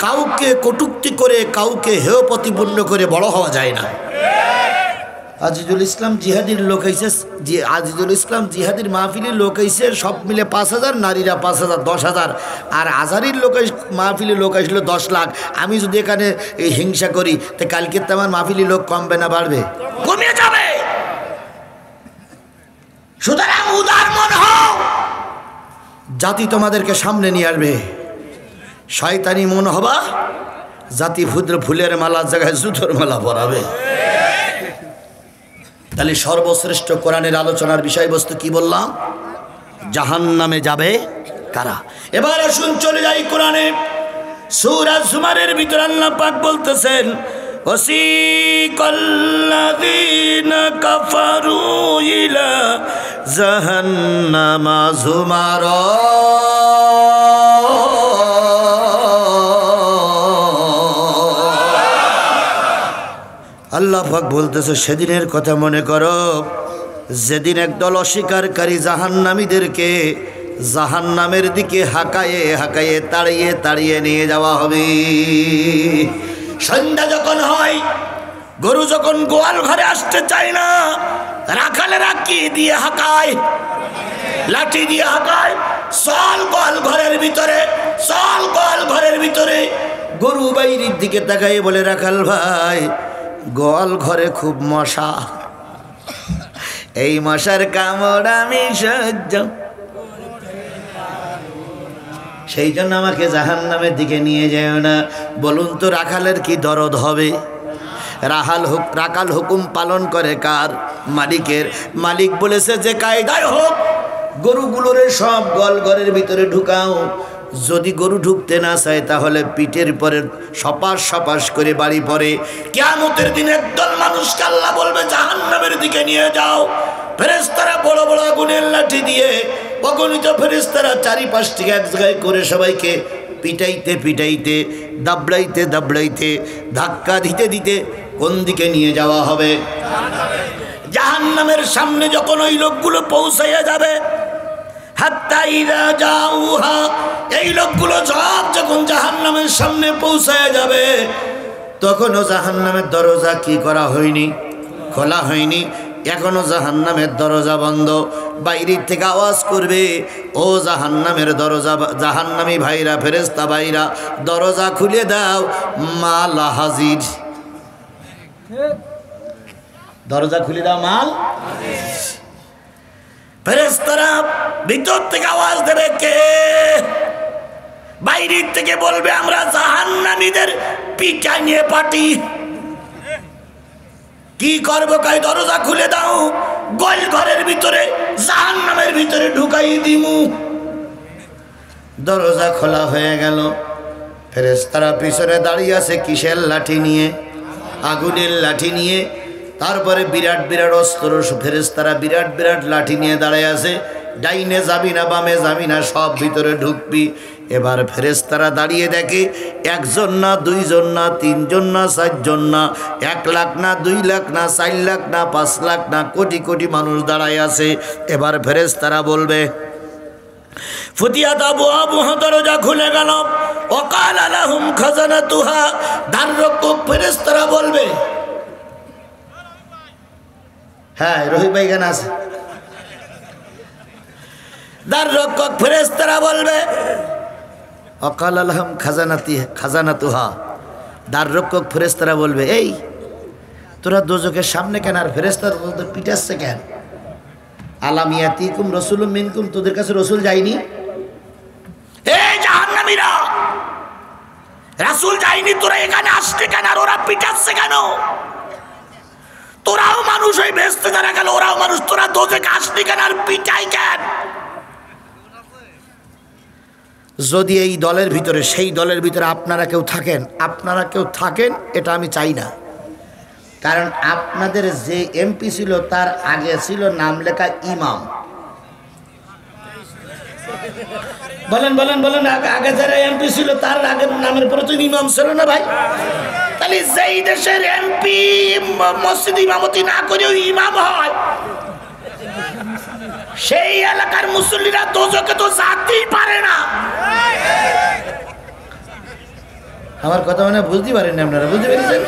A: কাউকে কটূক্তি করে, কাউকে হেয় প্রতিপন্ন করে বড় হওয়া যায় না। আজিজুল ইসলাম জিহাদির লোক হয়েছে, আজিজুল ইসলাম জিহাদির মাহফিলের লোক হয়েছে সব মিলে 5,000, নারীরা 5,000, 10,000। আর আজারির লোক মাহফিলের লোক আসলো 10 লাখ। আমি যদি এখানে এই হিংসা করি, তো কালকে তো আমার মাহফিলের লোক কমবে না বাড়বে? কমে যাবে। সুতরাং উদার মন হও, জাতি তোমাদেরকে সামনে নিয়ে আসবে। শয়তানি মন হবা, জাতি ফুলের মালার জায়গায় জুতোর মালা পরাবে। তাহলে সর্বশ্রেষ্ঠ কোরআনের আলোচনার বিষয়বস্তু কি বললাম? জাহান্নামে যাবে কারা? এবার আসুন চলে যাই কোরআনে। সূরা জুমারের ভিতর আল্লাহ পাক বলতেছেন, ওয়াসিকাল্লাযীনা কাফারু ইলা জাহান্নামা যুমারা। আল্লাহ পাক বলতেছে, সেদিনের কথা মনে করো যেদিন একদল অস্বীকারী জাহান্নামীদেরকে জাহান্নামের দিকে হাঁকায়ে তাড়িয়ে নিয়ে যাওয়া হবে। সন্ধ্যা যখন হয়, গরু যখন গোয়াল ঘরে আসতে চায় না, রাখালেরা কি দিয়ে হাঁকায়? লাঠি দিয়ে হাঁকায়। চল গোয়াল ঘরের ভিতরে। গরু বাইরের দিকে তাকায় বলে, রাখাল ভাই, গোয়াল ঘরে খুব মশা, এই মশার কামড় আমি সহ্য, সেই জন্য আমাকে জাহান্নামের দিকে নিয়ে যেও না। বলুন তো, রাখালের কি দরদ হবে? রাখাল হুকুম পালন করে কার? মালিকের। মালিক বলেছে যে কায়দায় হোক গরুগুলোরে সব গোয়াল ঘরের ভিতরে ঢুকাও। যদি গরু ঢুকতে না চায়, তাহলে পিঠের পরে সপাস করে বাড়ি পড়ে। কিয়ামতের দিন একদল মানুষকে আল্লাহ বলবে, জাহান্নামের দিকে নিয়ে যাও। ফেরেশতারা বড় বড় আগুনের লাঠি দিয়ে, অগণিত ফেরেশতারা চারিপাশ থেকে এক জায়গায় করে সবাইকে পিটাইতে, দাবড়াইতে, ধাক্কা দিতে কোন দিকে নিয়ে যাওয়া হবে? জাহান্নামের সামনে যখন ওই লোকগুলো পৌঁছাইয়া যাবে, হাত্তা ইযা জাউহা, এই লোকগুলো যখন জাহান্নামের সামনে পৌঁছায় যাবে, তখনও জাহান্নামের দরজা কি করা হয়নি? খোলা হয়নি। এখনো জাহান্নামের দরজা বন্ধ। বাইরের থেকে আওয়াজ করবে, ও জাহান্নামের দরজা, জাহান্নামী ভাইরা, ফেরেশতা ভাইরা, দরজা খুলে দাও, মাল হাজির। দরজা খুলে দাও, মাল। ফেরেশতারা ভিতর থেকে আওয়াজ দেবে, কে? বাইরের থেকে বলবে, আমরা জাহান্নামীদের পিটা নিয়ে পাটি। কি করবো? কই দরজা খুলে দাও, গোল ঘরের ভিতরে, জাহান্নামের ভিতরে ঢুকাই দিমু। দরজা খোলা হয়ে গেল। ফেরেশতারা পিছনে দাঁড়িয়ে আছে কিসের লাঠি নিয়ে? আগুনের লাঠি নিয়ে। তারপরে বিরাট অস্ত্র, ফেরেশতারা বিরাট লাঠি নিয়ে দাঁড়ায় আছে। ডাইনে যাবি না, বামে যাবি না, সব ভিতরে ঢুকবি। এবার ফেরেশতারা দাঁড়িয়ে দেখে, 1 জন না, 2 জন না, 3 জন না, 4 জন না, 1 লাখ না, 2 লাখ না, 4 লাখ না, 5 লাখ না, কোটি মানুষ দাঁড়ায় আছে। এবার ফেরেশতারা বলবে, ফুতিহাত আবওয়াবুহা, দরজা খুলে গেল। ওয়াকালা লাহুম খাজানাতুহা, দ্বাররক্ষক ফেরেশতারা বলবে, হ্যাঁ রহিম ভাই গান আছে। দ্বাররক্ষক ফেরেশতারা বলবে, ওয়াকালা লাহুম খাজানাতুহা, দ্বাররক্ষক ফেরেশতারা বলবে, এই তোরা দোজখের সামনে কেন? আর ফেরেশতারা তোদের পিটাচ্ছে কেন? আলাম ইয়াতিকুম রাসূলুম মিনকুম, তোদের কাছে রাসূল যায়নি?
B: এই জাহান্নামীরা, রাসূল যায়নি, তোরা এখানে আসছে কেন? আর ওরা পিটাচ্ছে কেন? তোরাও মানুষ হয়ে বেহেশতে যারা গেল, ওরাও মানুষ, তোরা দোজখে আসলি কেন আর পিটাই কেন?
A: যদি এই দলের ভিতরে, সেই দলের ভিতরে আপনারা কেউ থাকেন, এটা আমি চাই না। কারণ আপনাদের যে এমপি ছিল তার আগে ছিল নাম লেখা ইমাম। বলেন বলেন বলেন, আগে যারা এমপি ছিল তার আগের নামের পরে তো ইমাম ছিল না ভাই?
B: তাহলে যেই দেশের এমপি মসজিদ ইমামতি না করেও ইমাম হয়, সেই এলাকার মুসল্লিরা দোজখে তো যেতেই পারে না।
A: আমার কথা মানে বুঝতে পারেন, আপনারা বুঝতে পেরেছেন?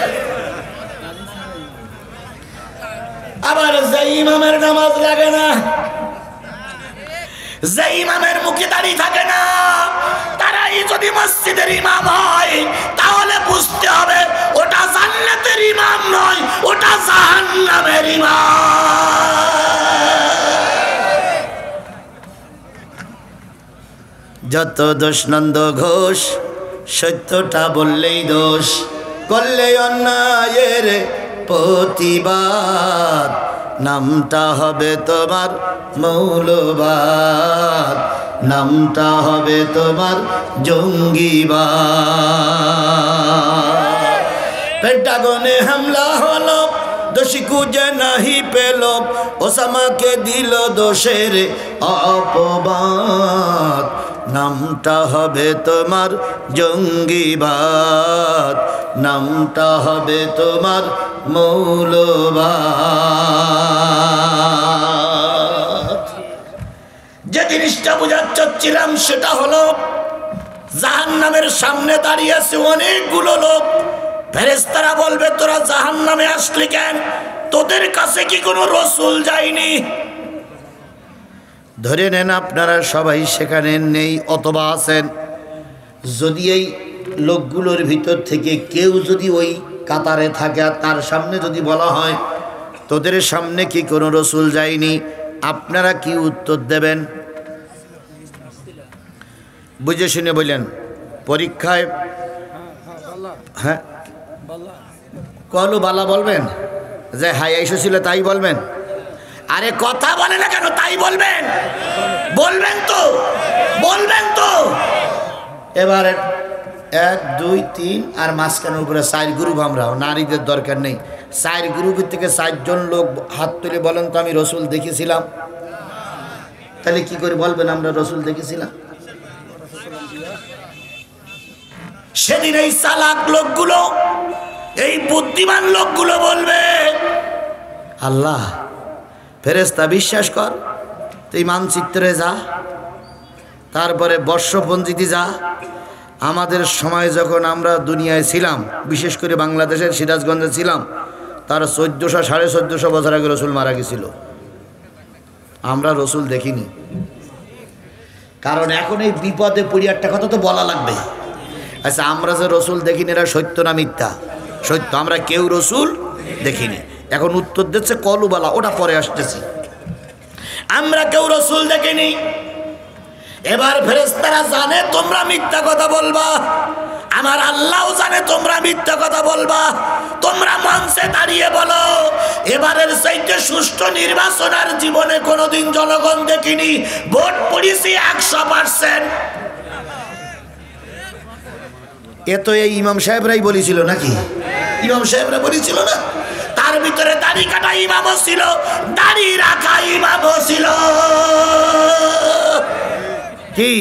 B: আবার যে ইমামের নামাজ লাগে না, যে ইমামের মুখে দাঁড়িয়ে থাকে না, তারাই যদি মসজিদের ইমাম হয়, তাহলে বুঝতে হবে ওটা জান্নাতের ইমাম নয়, ওটা জাহান্নামের ইমাম।
A: যত দোষ নন্দ ঘোষ, সত্যটা বললেই দোষ, করলে অন্যায়ের প্রতিবাদ, নামটা হবে তোমার মৌলবাদ, নামটা হবে তোমার জঙ্গিবাদ। পেন্টাগনে হামলা হলো, দোষী খুঁজে নাহি পেল, ওসামাকে দিল দোষের অপবাদ, নামটা হবে তোমার জঙ্গিবাদ, নামটা হবে তোমার মৌলবাদ।
B: যে জিনিসটা বোঝাতে চাচ্ছিলাম সেটা হলো, জাহান্নামের সামনে দাঁড়িয়ে আছে অনেকগুলো লোক। ফেরেশতারা বলবে, তোরা জাহান্নামে আসলি কেন? তোদের কাছে কি কোনো রসুল যায়নি?
A: ধরে নেন আপনারা সবাই সেখানে নেই অথবা আছেন। যদি এই লোকগুলোর ভিতর থেকে কেউ যদি ওই কাতারে থাকে আর তার সামনে যদি বলা হয়, তোদের সামনে কি কোনো রসুল যায়নি, আপনারা কি উত্তর দেবেন? বুঝে শুনে বললেন। পরীক্ষায় হ্যাঁ কলু বালা বলবেন, যে হাই এসেছিল তাই বলবেন?
B: আরে কথা বলে না কেন? তাই বলবেন, বলবেন তো, বলবেন তো।
A: এবারে 1 2 3 আর মাঝখানের উপরে 4 গ্রুপ। আমরাও নারীদের দরকার নেই। 4 গ্রুপের থেকে 4 জন লোক হাত তুলে বলেন তো আমি রসুল দেখেছিলাম। তাহলে কি করে বলবেন আমরা রসুল দেখেছিলাম?
B: সেদিন এই চালাক লোকগুলো, এই বুদ্ধিমান লোকগুলো বলবে,
A: আল্লাহ ফেরেশতা বিশ্বাস কর, তুই মানচিত্রে যা, তারপরে বর্ষপঞ্জিতে যা। আমাদের সময় যখন আমরা দুনিয়ায় ছিলাম, বিশেষ করে বাংলাদেশের সিরাজগঞ্জে ছিলাম, তার 1400 1450 বছর আগে রসুল মারা গেছিল। আমরা রসুল দেখিনি। কারণ এখন এই বিপদে পড়ি একটা কথা তো বলা লাগবে। আচ্ছা, আমরা যে রসুল দেখিনি, এরা সত্য না মিথ্যা? সত্য, আমরা কেউ রসুল দেখিনি। এখন উত্তর দিচ্ছে কলুবালা, ওটা পরে আসতেছি।
B: আমরা কেউ রসুল দেখিনি। এবার ফেরেশতারা জানে তোমরা মিথ্যা কথা বলবা, আমার আল্লাহও জানে তোমরা মিথ্যা কথা বলবা। তোমরা মঞ্চে দাঁড়িয়ে বলো, এবারের চাইতে সুষ্ঠু নির্বাচন আর জীবনে কোনোদিন জনগণ দেখিনি, ভোট পড়েছি 100%।
A: এ তো এই ইমাম সাহেবরাই বলেছিল নাকি?
B: ইমাম সাহেবরা বলেছিল না? তার ভিতরে দাড়ি কাটা ইমামও ছিল, দাড়ি রাখা ইমামও ছিল।
A: কি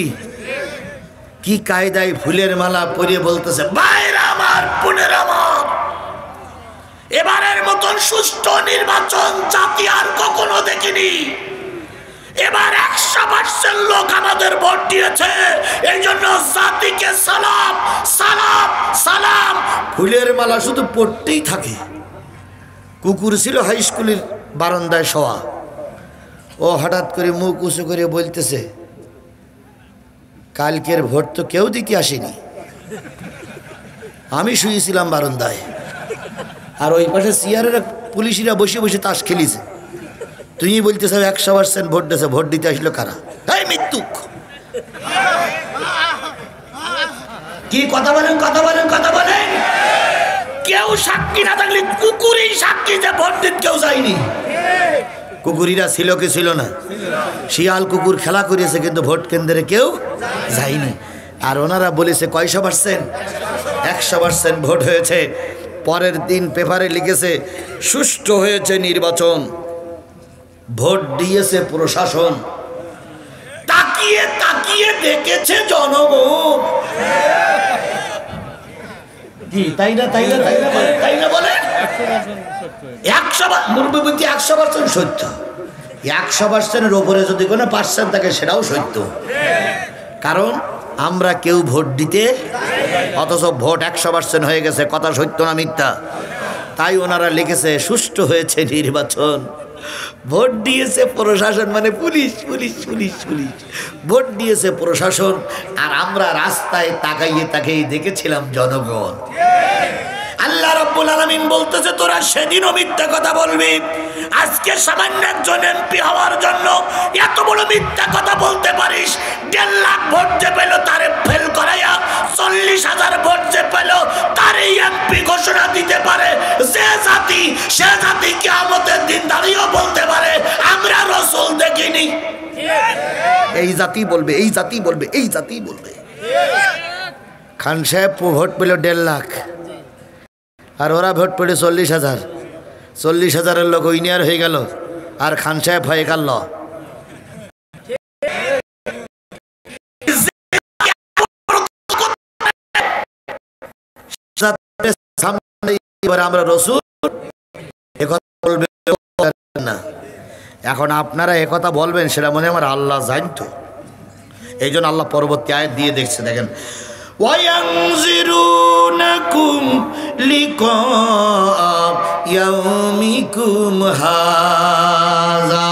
A: কি কায়দায় ফুলের মালা পরিয়ে বলতেছে,
B: ভাইরা আমার, বোনের আমার, এবারের মতন সুষ্ঠু নির্বাচন জাতি আর কখনো দেখিনি। এবার 100% লোক আমাদের ভোট দিয়েছে, এই জন্য জাতিকে সালাম সালাম সালাম।
A: ফুলের মালা শুধু পড়তেই থাকে। কুকুর ছিল হাই স্কুলের বারান্দায় শোয়া, ও হঠাৎ করে মুখ উঁচু করে বলতেছে, কালকের ভোট তো কেউ দিতে আসেনি, আমি শুয়েছিলাম বারান্দায়, আর ওই পাশে চেয়ারের পুলিশরা বসে বসে তাস খেলিছে। তুমি বলতেছ 100% ভোট দিয়েছে, ভোট দিতে আসলো কারা? এই মৃত্যুক,
B: কি কথা বলেন, কথা বলেন, কথা বলেন। কেউ সাক্ষী না থাকলে কুকুরই সাক্ষী যে ভোট দিতে কেউ যায়নি।
A: কুকুরিরা ছিল কি ছিল না? শিয়াল কুকুর খেলা করেছে, কিন্তু ভোট কেন্দ্রে কেউ যায়নি। আর ওনারা বলেছে কয়শো পার্সেন্ট? 100% ভোট হয়েছে। পরের দিন পেপারে লিখেছে সুষ্ঠু হয়েছে নির্বাচন, ভোট দিয়েছে প্রশাসন।
B: তাকিয়ে তাকিয়ে দেখেছে জনগণ।
A: কি তাই না? তাই না? তাই না?
B: তাই না বলে?
A: 100% সত্য। 100%-এর ওপরে যদি কোনো পার্সেন্ট থাকে সেটাও সত্য। কারণ আমরা কেউ ভোট দিতে, অথচ ভোট 100% হয়ে গেছে। কথা সত্য না মিথ্যা? তাই ওনারা লিখেছে সুষ্ঠু হয়েছে নির্বাচন, ভোট দিয়েছে প্রশাসন, মানে police police police police, vote দিয়েছে প্রশাসন। আর আমরা রাস্তায় তাকাইয়ে তাকাইয়ে দেখেছিলাম জনগণ।
B: আল্লাহ রাব্বুল আলামিন বলতেছে তোরা সেদিনও মিথ্যা কথা বলবি, আজকে সামান্য একজন এমপি হওয়ার জন্য এত বড় মিথ্যা কথা বলতে পারিস। 1.5 লাখ ভোট যে পেল তারে ফেল করাইয়া 40,000 ভোট যে পেল তারে এমপি ঘোষণা দিতে পারে যে জাতি, সে জাতি কিয়ামতের দিন দাঁড়িয়েও বলতে পারে আমরা রাসূল দেখিনি।
A: এই জাতি বলবে, এই জাতি বলবে, এই জাতি বলবে। খান সাহেব ভোট পেল 1.5 লাখ, আর ওরা ভোট পেল 40,000। 40,000-এর লোক উইনার হয়ে গেল, আর খান সাহেব হয়ে গেল। আমরা রসুল একথা বলবে না। এখন আপনারা একথা বলবেন, সেটা মনে আমার আল্লাহ জানতো। এই জন্য আল্লাহ পরবর্তী আয়াত দিয়ে দেখছে, দেখেন
B: وَيَنْظِرُونَكُمْ لِقَاءَ
A: ইয়াউমিকুম হাযা।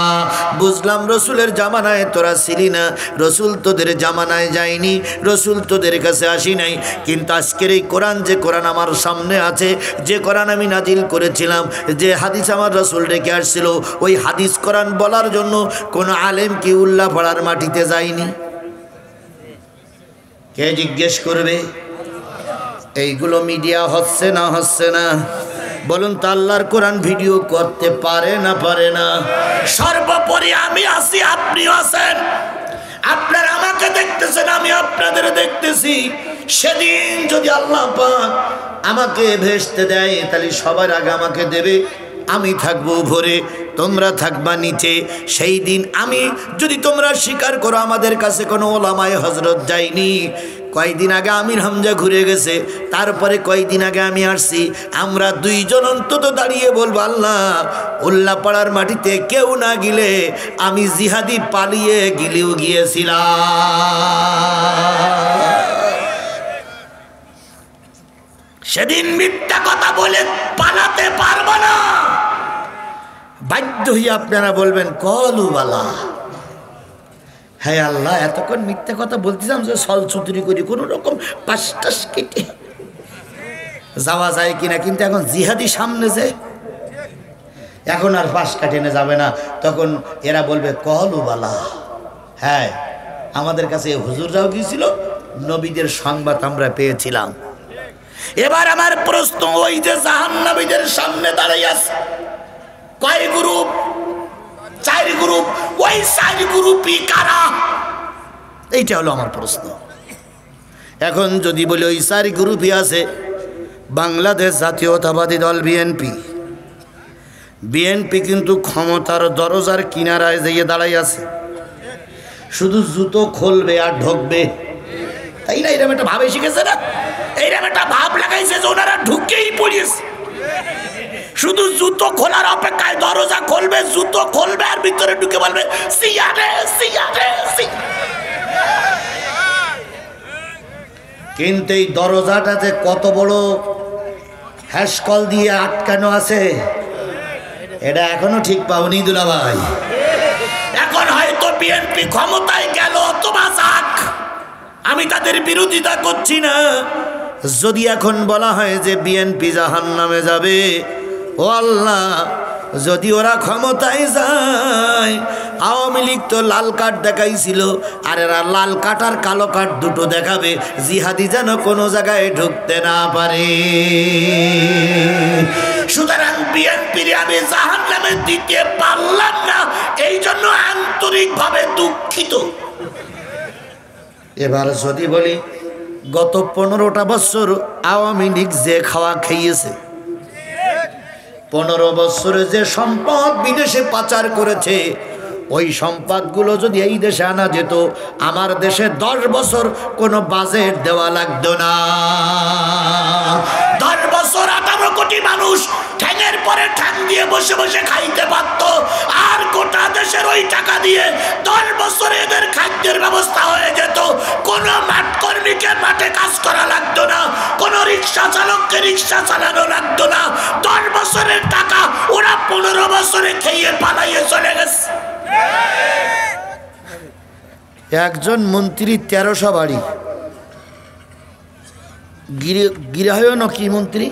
A: বুঝলাম রসুলের জামানায় তোরা ছিলি না, রসুল তোদের জামানায় যায়নি, রসুল তোদের কাছে আসি নাই। কিন্তু আজকের এই কোরআন, যে কোরআন আমার সামনে আছে, যে কোরআন আমি নাজিল করেছিলাম, যে হাদিস আমার রসুল রেখে আসছিল, ওই হাদিস কোরআন বলার জন্য কোনো আলেম কি উল্লাহ পাড়ার মাটিতে যায়নি? কে জিজ্ঞেস করবে? এইগুলো মিডিয়া হচ্ছে না হচ্ছে না? বলুন তো, আল্লাহর কোরআন ভিডিও করতে পারে না পারে না?
B: সর্বোপরি আমি আছি, আপনিও আছেন। আপনারা আমাকে দেখতেছেন, আমি আপনাদের দেখতেছি।
A: সেদিন যদি আল্লাহ পাক আমাকে ভেস্তে দেয়, তাহলে সবার আগে আমাকে দেবে। আমি থাকবো উপরে, তোমরা থাকবা নিচে। সেই দিন আমি যদি তোমরা স্বীকার করো আমাদের কাছে কোনো ওলামায়ে হজরত যায়নি, কয়দিন আগে আমির হামজা ঘুরে গেছে, তারপরে কয়দিন আগে আমি আসছি, আমরা দুইজন অন্তত দাঁড়িয়ে বলবো আল্লাহ উল্লাপাড়ার মাটিতে কেউ না গিলে আমি জিহাদি পালিয়ে গিলেও গিয়েছিলাম।
B: সেদিন মিথ্যা কথা বলে পালাতে পারবো না।
A: বাধ্য হয়ে আপনারা বলবেন কলুবালা, হ্যাঁ আল্লাহ এতক্ষণ মিথ্যা কথা বলতেছিলাম যে সল চুতুরি করি কোনো রকম পাঁচটাস কেটে যাওয়া যায় কিনা, কিন্তু এখন জিহাদি সামনে যে, এখন আর পাশ কাটেনে যাবে না। তখন এরা বলবে কলুবালা, হ্যাঁ আমাদের কাছে হুজুররাও গিয়েছিল, নবীদের সংবাদ আমরা পেয়েছিলাম।
B: এবার আমার প্রশ্ন, ওই যে জাহান্নামীদের সামনে দাঁড়িয়ে আছে কয় গ্রুপ? 4 গ্রুপ। ওই 4 গ্রুপই কারা?
A: এইটা হলো আমার প্রশ্ন। এখন যদি বলি ওই 4 গ্রুপই আছে বাংলাদেশ জাতীয়তাবাদী দল বিএনপি। বিএনপি কিন্তু ক্ষমতার দরজার কিনারায় যেয়ে দাঁড়াই আছে, শুধু জুতো খুলবে আর ঢুকবে, তাই না? এরকম একটা ভাবে শিখেছে না,
B: এইরকম একটা ভাব লাগাইছে যে ওনারা ঢুকেই পড়িয়েছে। শুধু জুতো খোলার অপেক্ষায়, দরজা খুলবে, জুতো খুলবে আর ভিতরে ঢুকে বলবে সিয়ারে সিয়ারে।
A: কিন্তু এই দরজাটাতে কত বড় হ্যাসকল দিয়ে আটকানো আছে, এটা এখনো ঠিক পাওনি দুলাভাই।
B: এখন হয়তো বিএনপি ক্ষমতায় গেল অথবা যাক, আমি তাদের বিরোধিতা করছি না।
A: যদি এখন বলা হয় যে বিএনপি জাহান্নামে যাবে, ও আল্লাহ যদি ওরা ক্ষমতায় যায়, আওয়ামী লীগ তো লাল কার্ড দেখাইছিল, আর এরা লাল কার্ড আর কালো কার্ড দুটো দেখাবে, জিহাদি যেন কোনো জায়গায় ঢুকতে না পারে।
B: সুতরাং বিএনপির আমি জাহান্নামে দিতে পারলাম না, এই জন্য আন্তরিকভাবে দুঃখিত।
A: এবার যদি বলি গত 15টা বছর আওয়ামী লীগ যে খাওয়া খেয়েছে, 15 বছরে যে সম্পদ বিদেশে পাচার করেছে, ওই সম্পদগুলো যদি এই দেশে আনা যেত, আমার দেশে 10 বছর কোনো বাজেট দেওয়া লাগতো না।
B: 10 বছর 18 কোটি মানুষ ঠ্যাঙের পরে ঠ্যাং দিয়ে বসে বসে খাইতে পারত, আর গোটা দেশের ওই টাকা দিয়ে 10 বছরে এদের খাদ্যের ব্যবস্থা হয়ে যেত। কোনো মাঠ কর্মীকে মাঠে কাজ করা লাগতো না, কোনো রিক্সা চালককে রিক্সা চালানো লাগতো না। 10 বছরের টাকা ওরা 15 বছরে খেয়ে পালাইয়ে চলে গেছে।
A: একজন মন্ত্রী 1300 বাড়ি, গৃহায়ন কি মন্ত্রী,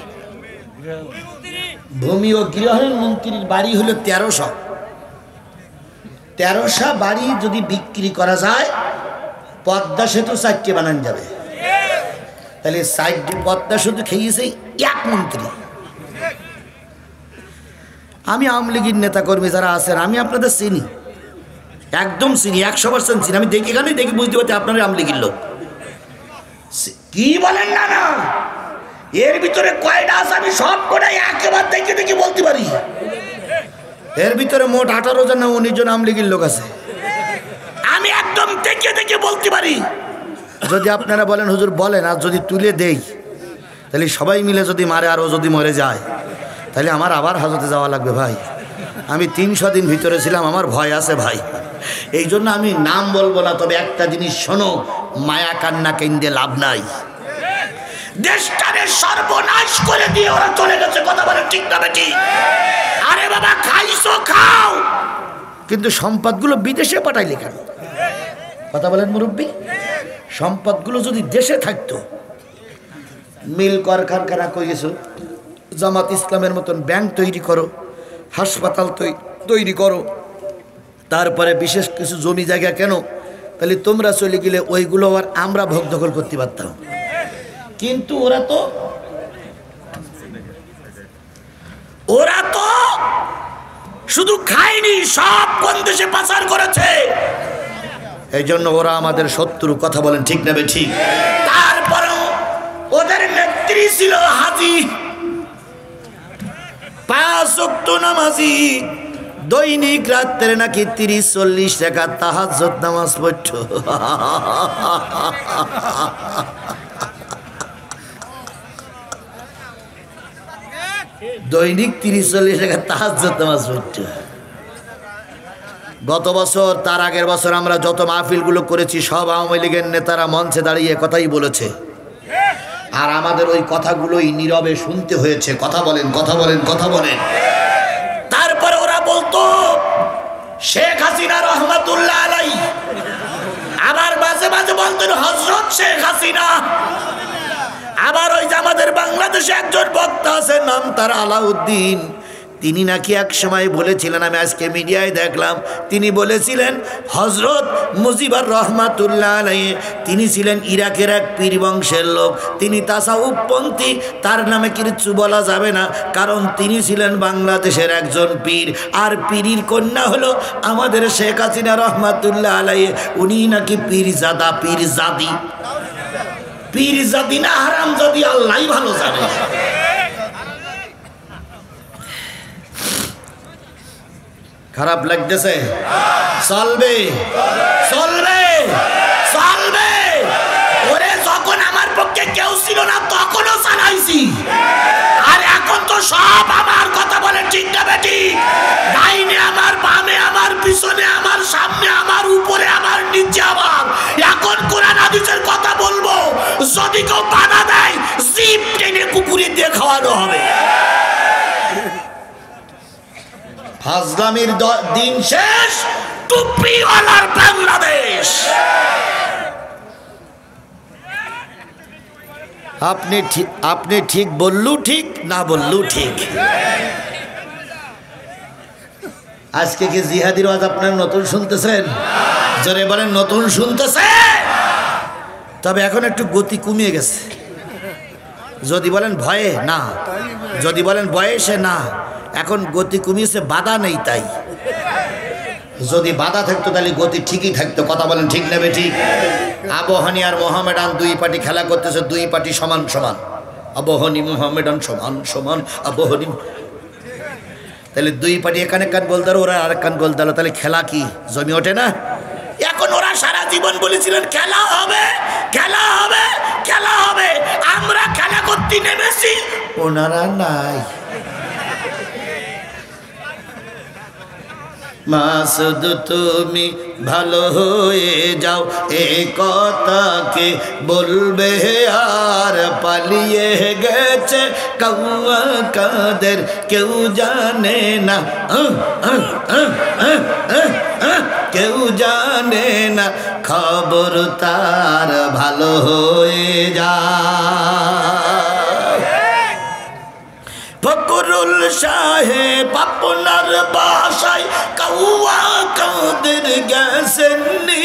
A: ভূমি ও গৃহায়ন মন্ত্রীর বাড়ি হলো 1300 বাড়ি যদি বিক্রি করা যায়, পদ্মা সেতু 4টে বানানো যাবে। তাহলে 4টে পদ্মা সেতু খেয়েছে এক মন্ত্রী। আমি আওয়ামী লীগের নেতা কর্মী যারা আছেন, আমি আপনাদের চিনি, একদম চিনি, 100% চিনি। আমি দেখি, এখানে দেখি বুঝতে পারছি আপনারা আওয়ামী লীগের লোক।
B: কি বলেন না না, এর ভিতরে কয়টা আছে আমি সব কটাই একেবারে দেখে দেখে বলতে পারি।
A: এর ভিতরে মোট 18 জন না 19 জন আওয়ামী লীগের লোক আছে,
B: আমি একদম দেখে দেখে বলতে পারি।
A: যদি আপনারা বলেন হুজুর বলেন, আর যদি তুলে দেই, তাহলে সবাই মিলে যদি মারে আর ও যদি মরে যায়, তাহলে আমার আবার হাজতে যাওয়া লাগবে ভাই। আমি 300 দিন ভিতরে ছিলাম, আমার ভয় আছে ভাই, এই জন্য আমি নাম বলবো না। তবে একটা জিনিস শোনো, মায়া কান্না কেন্দ্রে লাভ নাই।
B: দেশটারে সর্বনাশ করে দিয়ে ওরা চলে গেছে, কথা বলে ঠিক না বেটি? আরে বাবা, খাইছো খাও,
A: কিন্তু সম্পদগুলো বিদেশে পাঠাইলে কেন? কথা বলেন মুরব্বী, সম্পদগুলো যদি দেশে থাকতো, মিল কারখানা করেছো, জামাত ইসলামের মতন ব্যাংক তৈরি করো, হাসপাতাল তৈরি করো, তারপরে বিশেষ কিছু জমি জায়গা কেন, তাহলে তোমরা চলে গেলে ওইগুলো আর আমরা ভোগ দখল করতে পারতাম। কিন্তু ওরা তো
B: শুধু খায়নি, সব কোন দেশে পাচার করেছে।
A: এই জন্য ওরা আমাদের শত্রু, কথা বলেন ঠিক না ঠিক?
B: তারপরেও ওদের নেত্রী ছিল হাজি,
A: 5 ওয়াক্ত নামাজি, দৈনিক রাত্রে নাকি 30-40 টাকা তাহাজ্জুদ নামাজ পড়ত। দৈনিক 30-40 টাকা তাহাজ্জুদ নামাজ পড়ত। গত বছর, তার আগের বছর আমরা যত মাহফিলগুলো করেছি, সব আওয়ামী লীগের নেতারা মঞ্চে দাঁড়িয়ে কথাই বলেছে, আর আমাদের ওই কথাগুলোই নীরবে শুনতে হয়েছে। কথা বলেন, কথা বলেন, কথা বলেন।
B: তারপরে ওরা বলতো শেখ হাসিনা রহমাতুল্লাহ আলাইহি, আবার মাঝে মাঝে বলতেন হযরত শেখ হাসিনা। আবার ওই যে আমাদের বাংলাদেশে একজন বক্তা আছে, নাম তার আলাউদ্দিন, তিনি নাকি এক সময় বলেছিলেন, আমি আজকে মিডিয়ায় দেখলাম, তিনি বলেছিলেন হযরত মুজিবুর রহমাতুল্লাহ আলাইহি, তিনি ছিলেন ইরাকের এক পীর বংশের লোক, তিনি তাসাউফপন্থী, তার নামে কিছু বলা যাবে না, কারণ তিনি ছিলেন বাংলাদেশের একজন পীর, আর পীরের কন্যা হলো আমাদের শেখ হাসিনা রহমাতুল্লাহ আলাইহি, উনি নাকি পীরজাদা, পীরজাদি, পীরজাদি না হারামজাদি আল্লাহই ভালো জানে।
A: খারাপ লাগতেছে? চলবে,
B: চলবে, চলবে। ওরে যখন আমার পক্ষে কেউ ছিল না তখনও চালাইছি, আর এখন তো সব আমার, কথা বলে ঠিক না বেটি? ডাইনে আমার, বামে আমার, পিছনে আমার, সামনে আমার, উপরে আমার, নিচে আমার। এখন কোরআন হাদিসের কথা বলবো, যদি কেউ বাধা দেয় জিভ টেনে কুকুরে দিয়ে খাওয়ানো হবে।
A: ফাজলামির
B: দিন শেষ, টুপিওয়ালার বাংলাদেশ।
A: আপনি ঠিক বললু ঠিক, না বললু ঠিক। আজকে কি জিহাদির ওয়াজ আপনারা নতুন শুনতেছেন? জোরে বলেন নতুন শুনতেছে। তবে এখন একটু গতি কমিয়ে গেছে। যদি বলেন ভয়ে না, যদি বলেন বয়সে না, এখন গতি কমিয়েছে, বাধা নেই তাই। যদি বাধা থাকতো তাহলে গতি ঠিকই থাকতো। কথা বলেন ঠিক নেবে ঠিক। আবহানি আর মোহামেডান দুই পার্টি খেলা করতেছে, দুই পার্টি সমান সমান। আবহানি মোহামেডান সমান সমান আবহানি, তাহলে দুই পার্টি এখানে কান গোল দিল, ওরা আর কান গোল দিল, তাহলে খেলা কি জমি ওঠে না? এখন ওরা সারা জীবন বলেছিলেন খেলা হবে খেলা হবে খেলা হবে, আমরা খেলা করতে নেমেছি, ওনারা নাই। মাসুদ তুমি ভালো হয়ে যাও, এ কথাকে বলবে আর পালিয়ে গেছে কাউয়া কাদের কেউ জানে না, কেউ জানে না খবর তার ভালো হয়ে যায়। ফকরুল সাহেব আপনার বাসায় কাউয়া কাদের গেছেননি,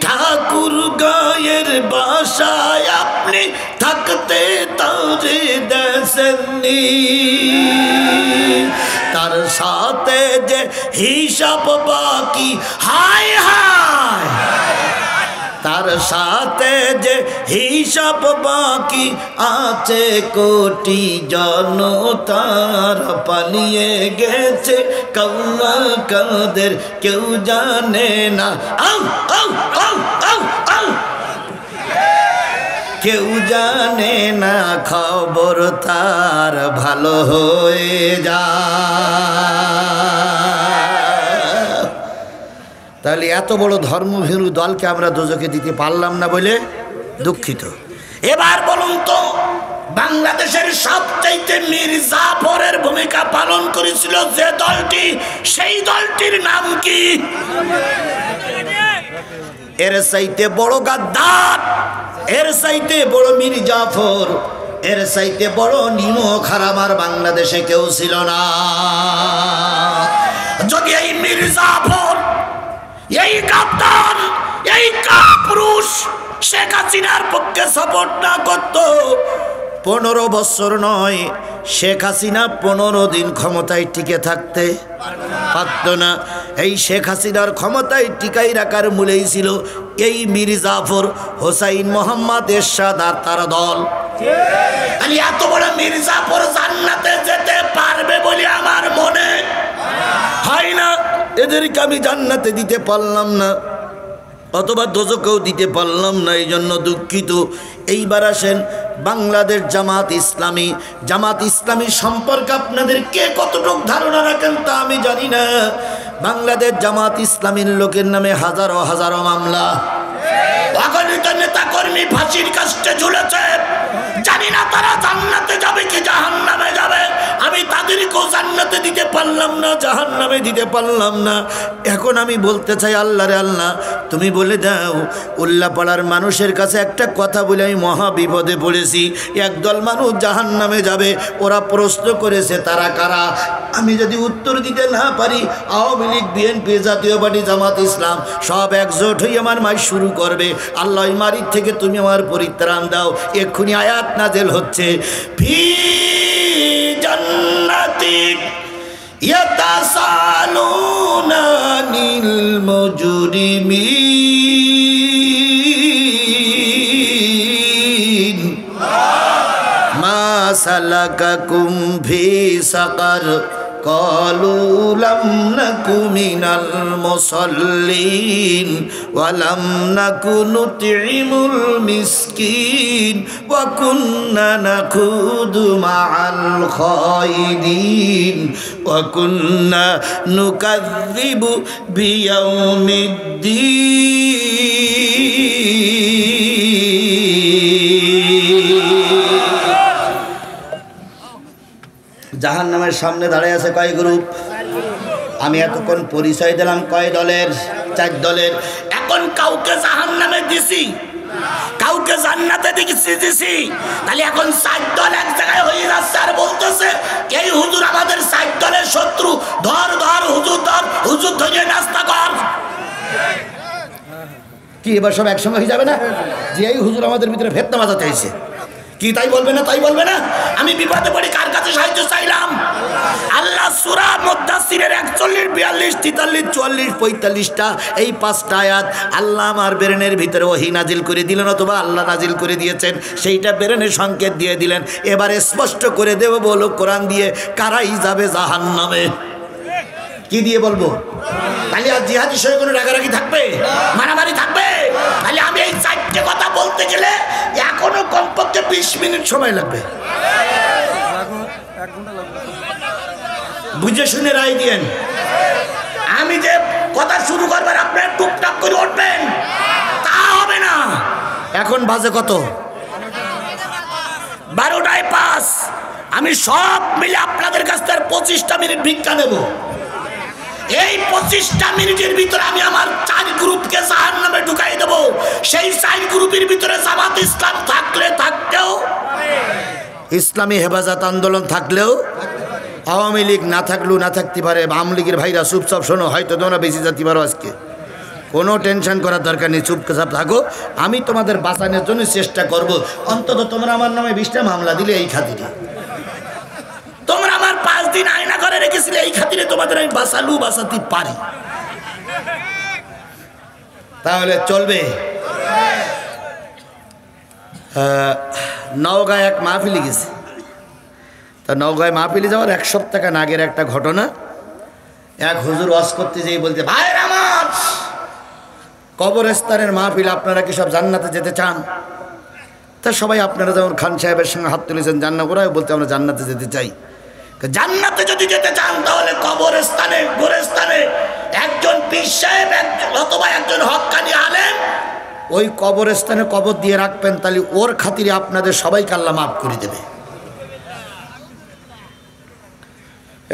A: ঠাকুর গায়ের বাসায় আপনি থাকতে তারে দেননি। তার সাথে যে হিসাব বাকি, হায় হায়, তার সাথে যে হিসাব বাকি আছে কোটি জনতার পালিয়ে গেছে কাউয়া কাদের কেউ জানে না, কেউ জানে না খবর তার ভালো হয়ে যায়। তাহলে এত বড় ধর্মভীরু দলকে আমরা দোজখে দিতে পারলাম না বলে দুঃখিত। এবার বলুন তো, বাংলাদেশের সবচাইতে মীর জাফরের ভূমিকা পালন করেছিল যে দলটি, সেই দলটির নাম কি? এর চাইতে বড় গাদ্দার, এর চাইতে বড় মীর জাফর, এর চাইতে বড় নিমক হারাম আর বাংলাদেশে কেউ ছিল না। যদি এই মীর জাফর, এই গাদ্দার, এই কাপুরুষ শেখ হাসিনার পক্ষে সাপোর্ট না করত, 15 বছর নয়, শেখ হাসিনা 15 দিন ক্ষমতায় টিকে থাকতে পারত না। এই শেখ হাসিনার ক্ষমতায় টিকাই রাখার মূলেই ছিল এই মীর জাফর, হোসাইন, মোহাম্মদ এরশাদ আর তার দল। এত বড় মীর জাফর জান্নাতে যেতে পারবে বলে আমার মনে হয় না। এদেরকে আমি জান্নাতে দিতে পারলাম না, অথবা দোজখেও দিতে পারলাম না, এই জন্য দুঃখিত। এইবার আসেন বাংলাদেশ জামাত ইসলামী। জামাত ইসলামী সম্পর্কে আপনাদের কে কতটুকু ধারণা রাখেন তা আমি জানি না। বাংলাদেশ জামাত ইসলামীর লোকের নামে হাজারো হাজারো মামলা, অগণিত নেতা কর্মী ফাঁসির কাস্টে ঝুলেছে। জানি না তারা জান্নাতে যাবে কি জাহান্নামে যাবে। আমি তাদেরকেও জান্নাতে দিতে পারলাম না, জাহান্নামে দিতে পারলাম না। এখন আমি বলতে চাই, আল্লাহ রে আল্লাহ, তুমি বলে দাও। উল্লাপাড়ার মানুষের কাছে একটা কথা বলে আমি মহা বিপদে পড়েছি। একদল মানুষ জাহান্নামে যাবে, ওরা প্রশ্ন করেছে তারা কারা। আমি যদি উত্তর দিতে না পারি, আওয়ামী লীগ, বিএনপি, জাতীয় পার্টি, জামাত ইসলাম সব একজোট হয়ে আমার মাই শুরু করবে। আল্লাহ মারির থেকে তুমি আমার পরিত্রাণ দাও। এক্ষুনি আয়াত নাজেল হচ্ছে, ফি জান্নাতিক ইয়াতাসালুনা নিল মুজরিমিন মা সালাকাকুম ফি সাকার কালু লাম নাকু মিনাল মুসাল্লিন ওয়া লাম নাকু নুতঈমুল মিসকিন ওয়া কুন্না নাখুদু মা'আল খায়িদিন ওয়া কুন্না নুকাযযিবু বিয়াউমিদ্দিন। জাহান্নামের সামনে দাঁড়িয়ে আছে কয় গ্রুপ? আমি এতক্ষণ পরিচয় দিলাম কয় দলের? 4 দলের। এখন কাউকে জাহান্নামে দিছি,
B: কাউকে জান্নাতে দিছি, তাহলে এখন ৬০ দল এক জায়গায় হয়ে যাচ্ছে আর বলতেছে এই হুজুর আমাদের ৬০ দলের শত্রু, ধর হুজুর ধরে নাস্তা কর।
A: কি এবার সব একসঙ্গে হয়ে যাবে না যে এই হুজুর আমাদের ভিতরে ফিতনা বাজাতে হয়েছে?
B: কি তাই বলবে না? তাই বলবে না? আমি বিপদে পড়ি কার কাছে সাহায্য চাইলাম? আল্লাহ সূরা মুদ্দাসসিরের 41, 42, 43, 44, 45টা এই 5টা আয়াত আল্লাহ আমার ব্রেনের ভিতরে ওহী নাজিল করে দিলেন, অথবা আল্লাহ নাজিল করে দিয়েছেন, সেইটা ব্রেনের সংকেত দিয়ে দিলেন। এবারে স্পষ্ট করে দেব, বলো কোরআন দিয়ে কারাই যাবে জাহান্নামে? কি দিয়ে বলবো? তাহলে আর জিহাদ বিষয়ে কোনো রাগারাগি থাকবে, মারামারি থাকবে? তাহলে আমি এই 4টে কথা বলতে গেলে এখনো কমপক্ষে 20 মিনিট সময় লাগবে। বুঝে শুনে রায় দিয়েন। আমি যে কথা শুরু করবেন আপনার টুকটাক করে উঠবেন তা হবে না। এখন বাজে কত? 12টায় 5। আমি সব মিলে আপনাদের কাছ থেকে 25টা মিনিট ভিক্ষা নেব। এই 25টা মিনিটের ভিতরে আমি আমার 4 গ্রুপকে জাহান্নামে ঢুকাই দেব। সেই 4 গ্রুপের ভিতরে জামাত ইসলাম থাকলেও, ইসলামী হেফাজত আন্দোলন থাকলেও, আওয়ামী লীগ না থাকলেও না থাকতে পারে, আওয়ামী লীগের ভাইরা চুপচাপ শোনো, হয়তো তোমরা বেশি যেতে পারো আজকে, কোনো টেনশন করার দরকার নেই, চুপচাপ থাকো। আমি তোমাদের বাঁচানোর জন্য চেষ্টা করব। অন্তত তোমরা আমার নামে 20টা মামলা দিলে এই খাতিরে, তোমরা আমার 5 দিন আয়না করে রেখেছিলে এই খাতিরে, তোমাদের আমি বাঁচাতে পারি, তাহলে চলবে। নওগাঁয় এক মাহফিলে গেছে। তা নওগাঁয় মাহফিলে যাওয়ার 1 সপ্তাহ আগের একটা ঘটনা। এক হুজুর ওয়াজ করতে যেয়ে বলতে, ভাইয়ের আমার কবরস্থানের মাহফিল, আপনারা কি সব জান্নাতে যেতে চান? তা সবাই আপনারা যেমন খান সাহেবের সঙ্গে হাত তুলেছেন জান্নাত করায়, বলতে আমরা জান্নাতে যেতে চাই। জান্নাতে যদি যেতে চান তাহলে কবরস্থানে গোরস্থানে একজন পীর সাহেব অথবা একজন হক্কানি আলেম ওই কবরস্থানে কবর দিয়ে রাখবেন, তাহলে ওর খাতিরে আপনাদের সবাইকে আল্লাহ মাফ করে দেবে।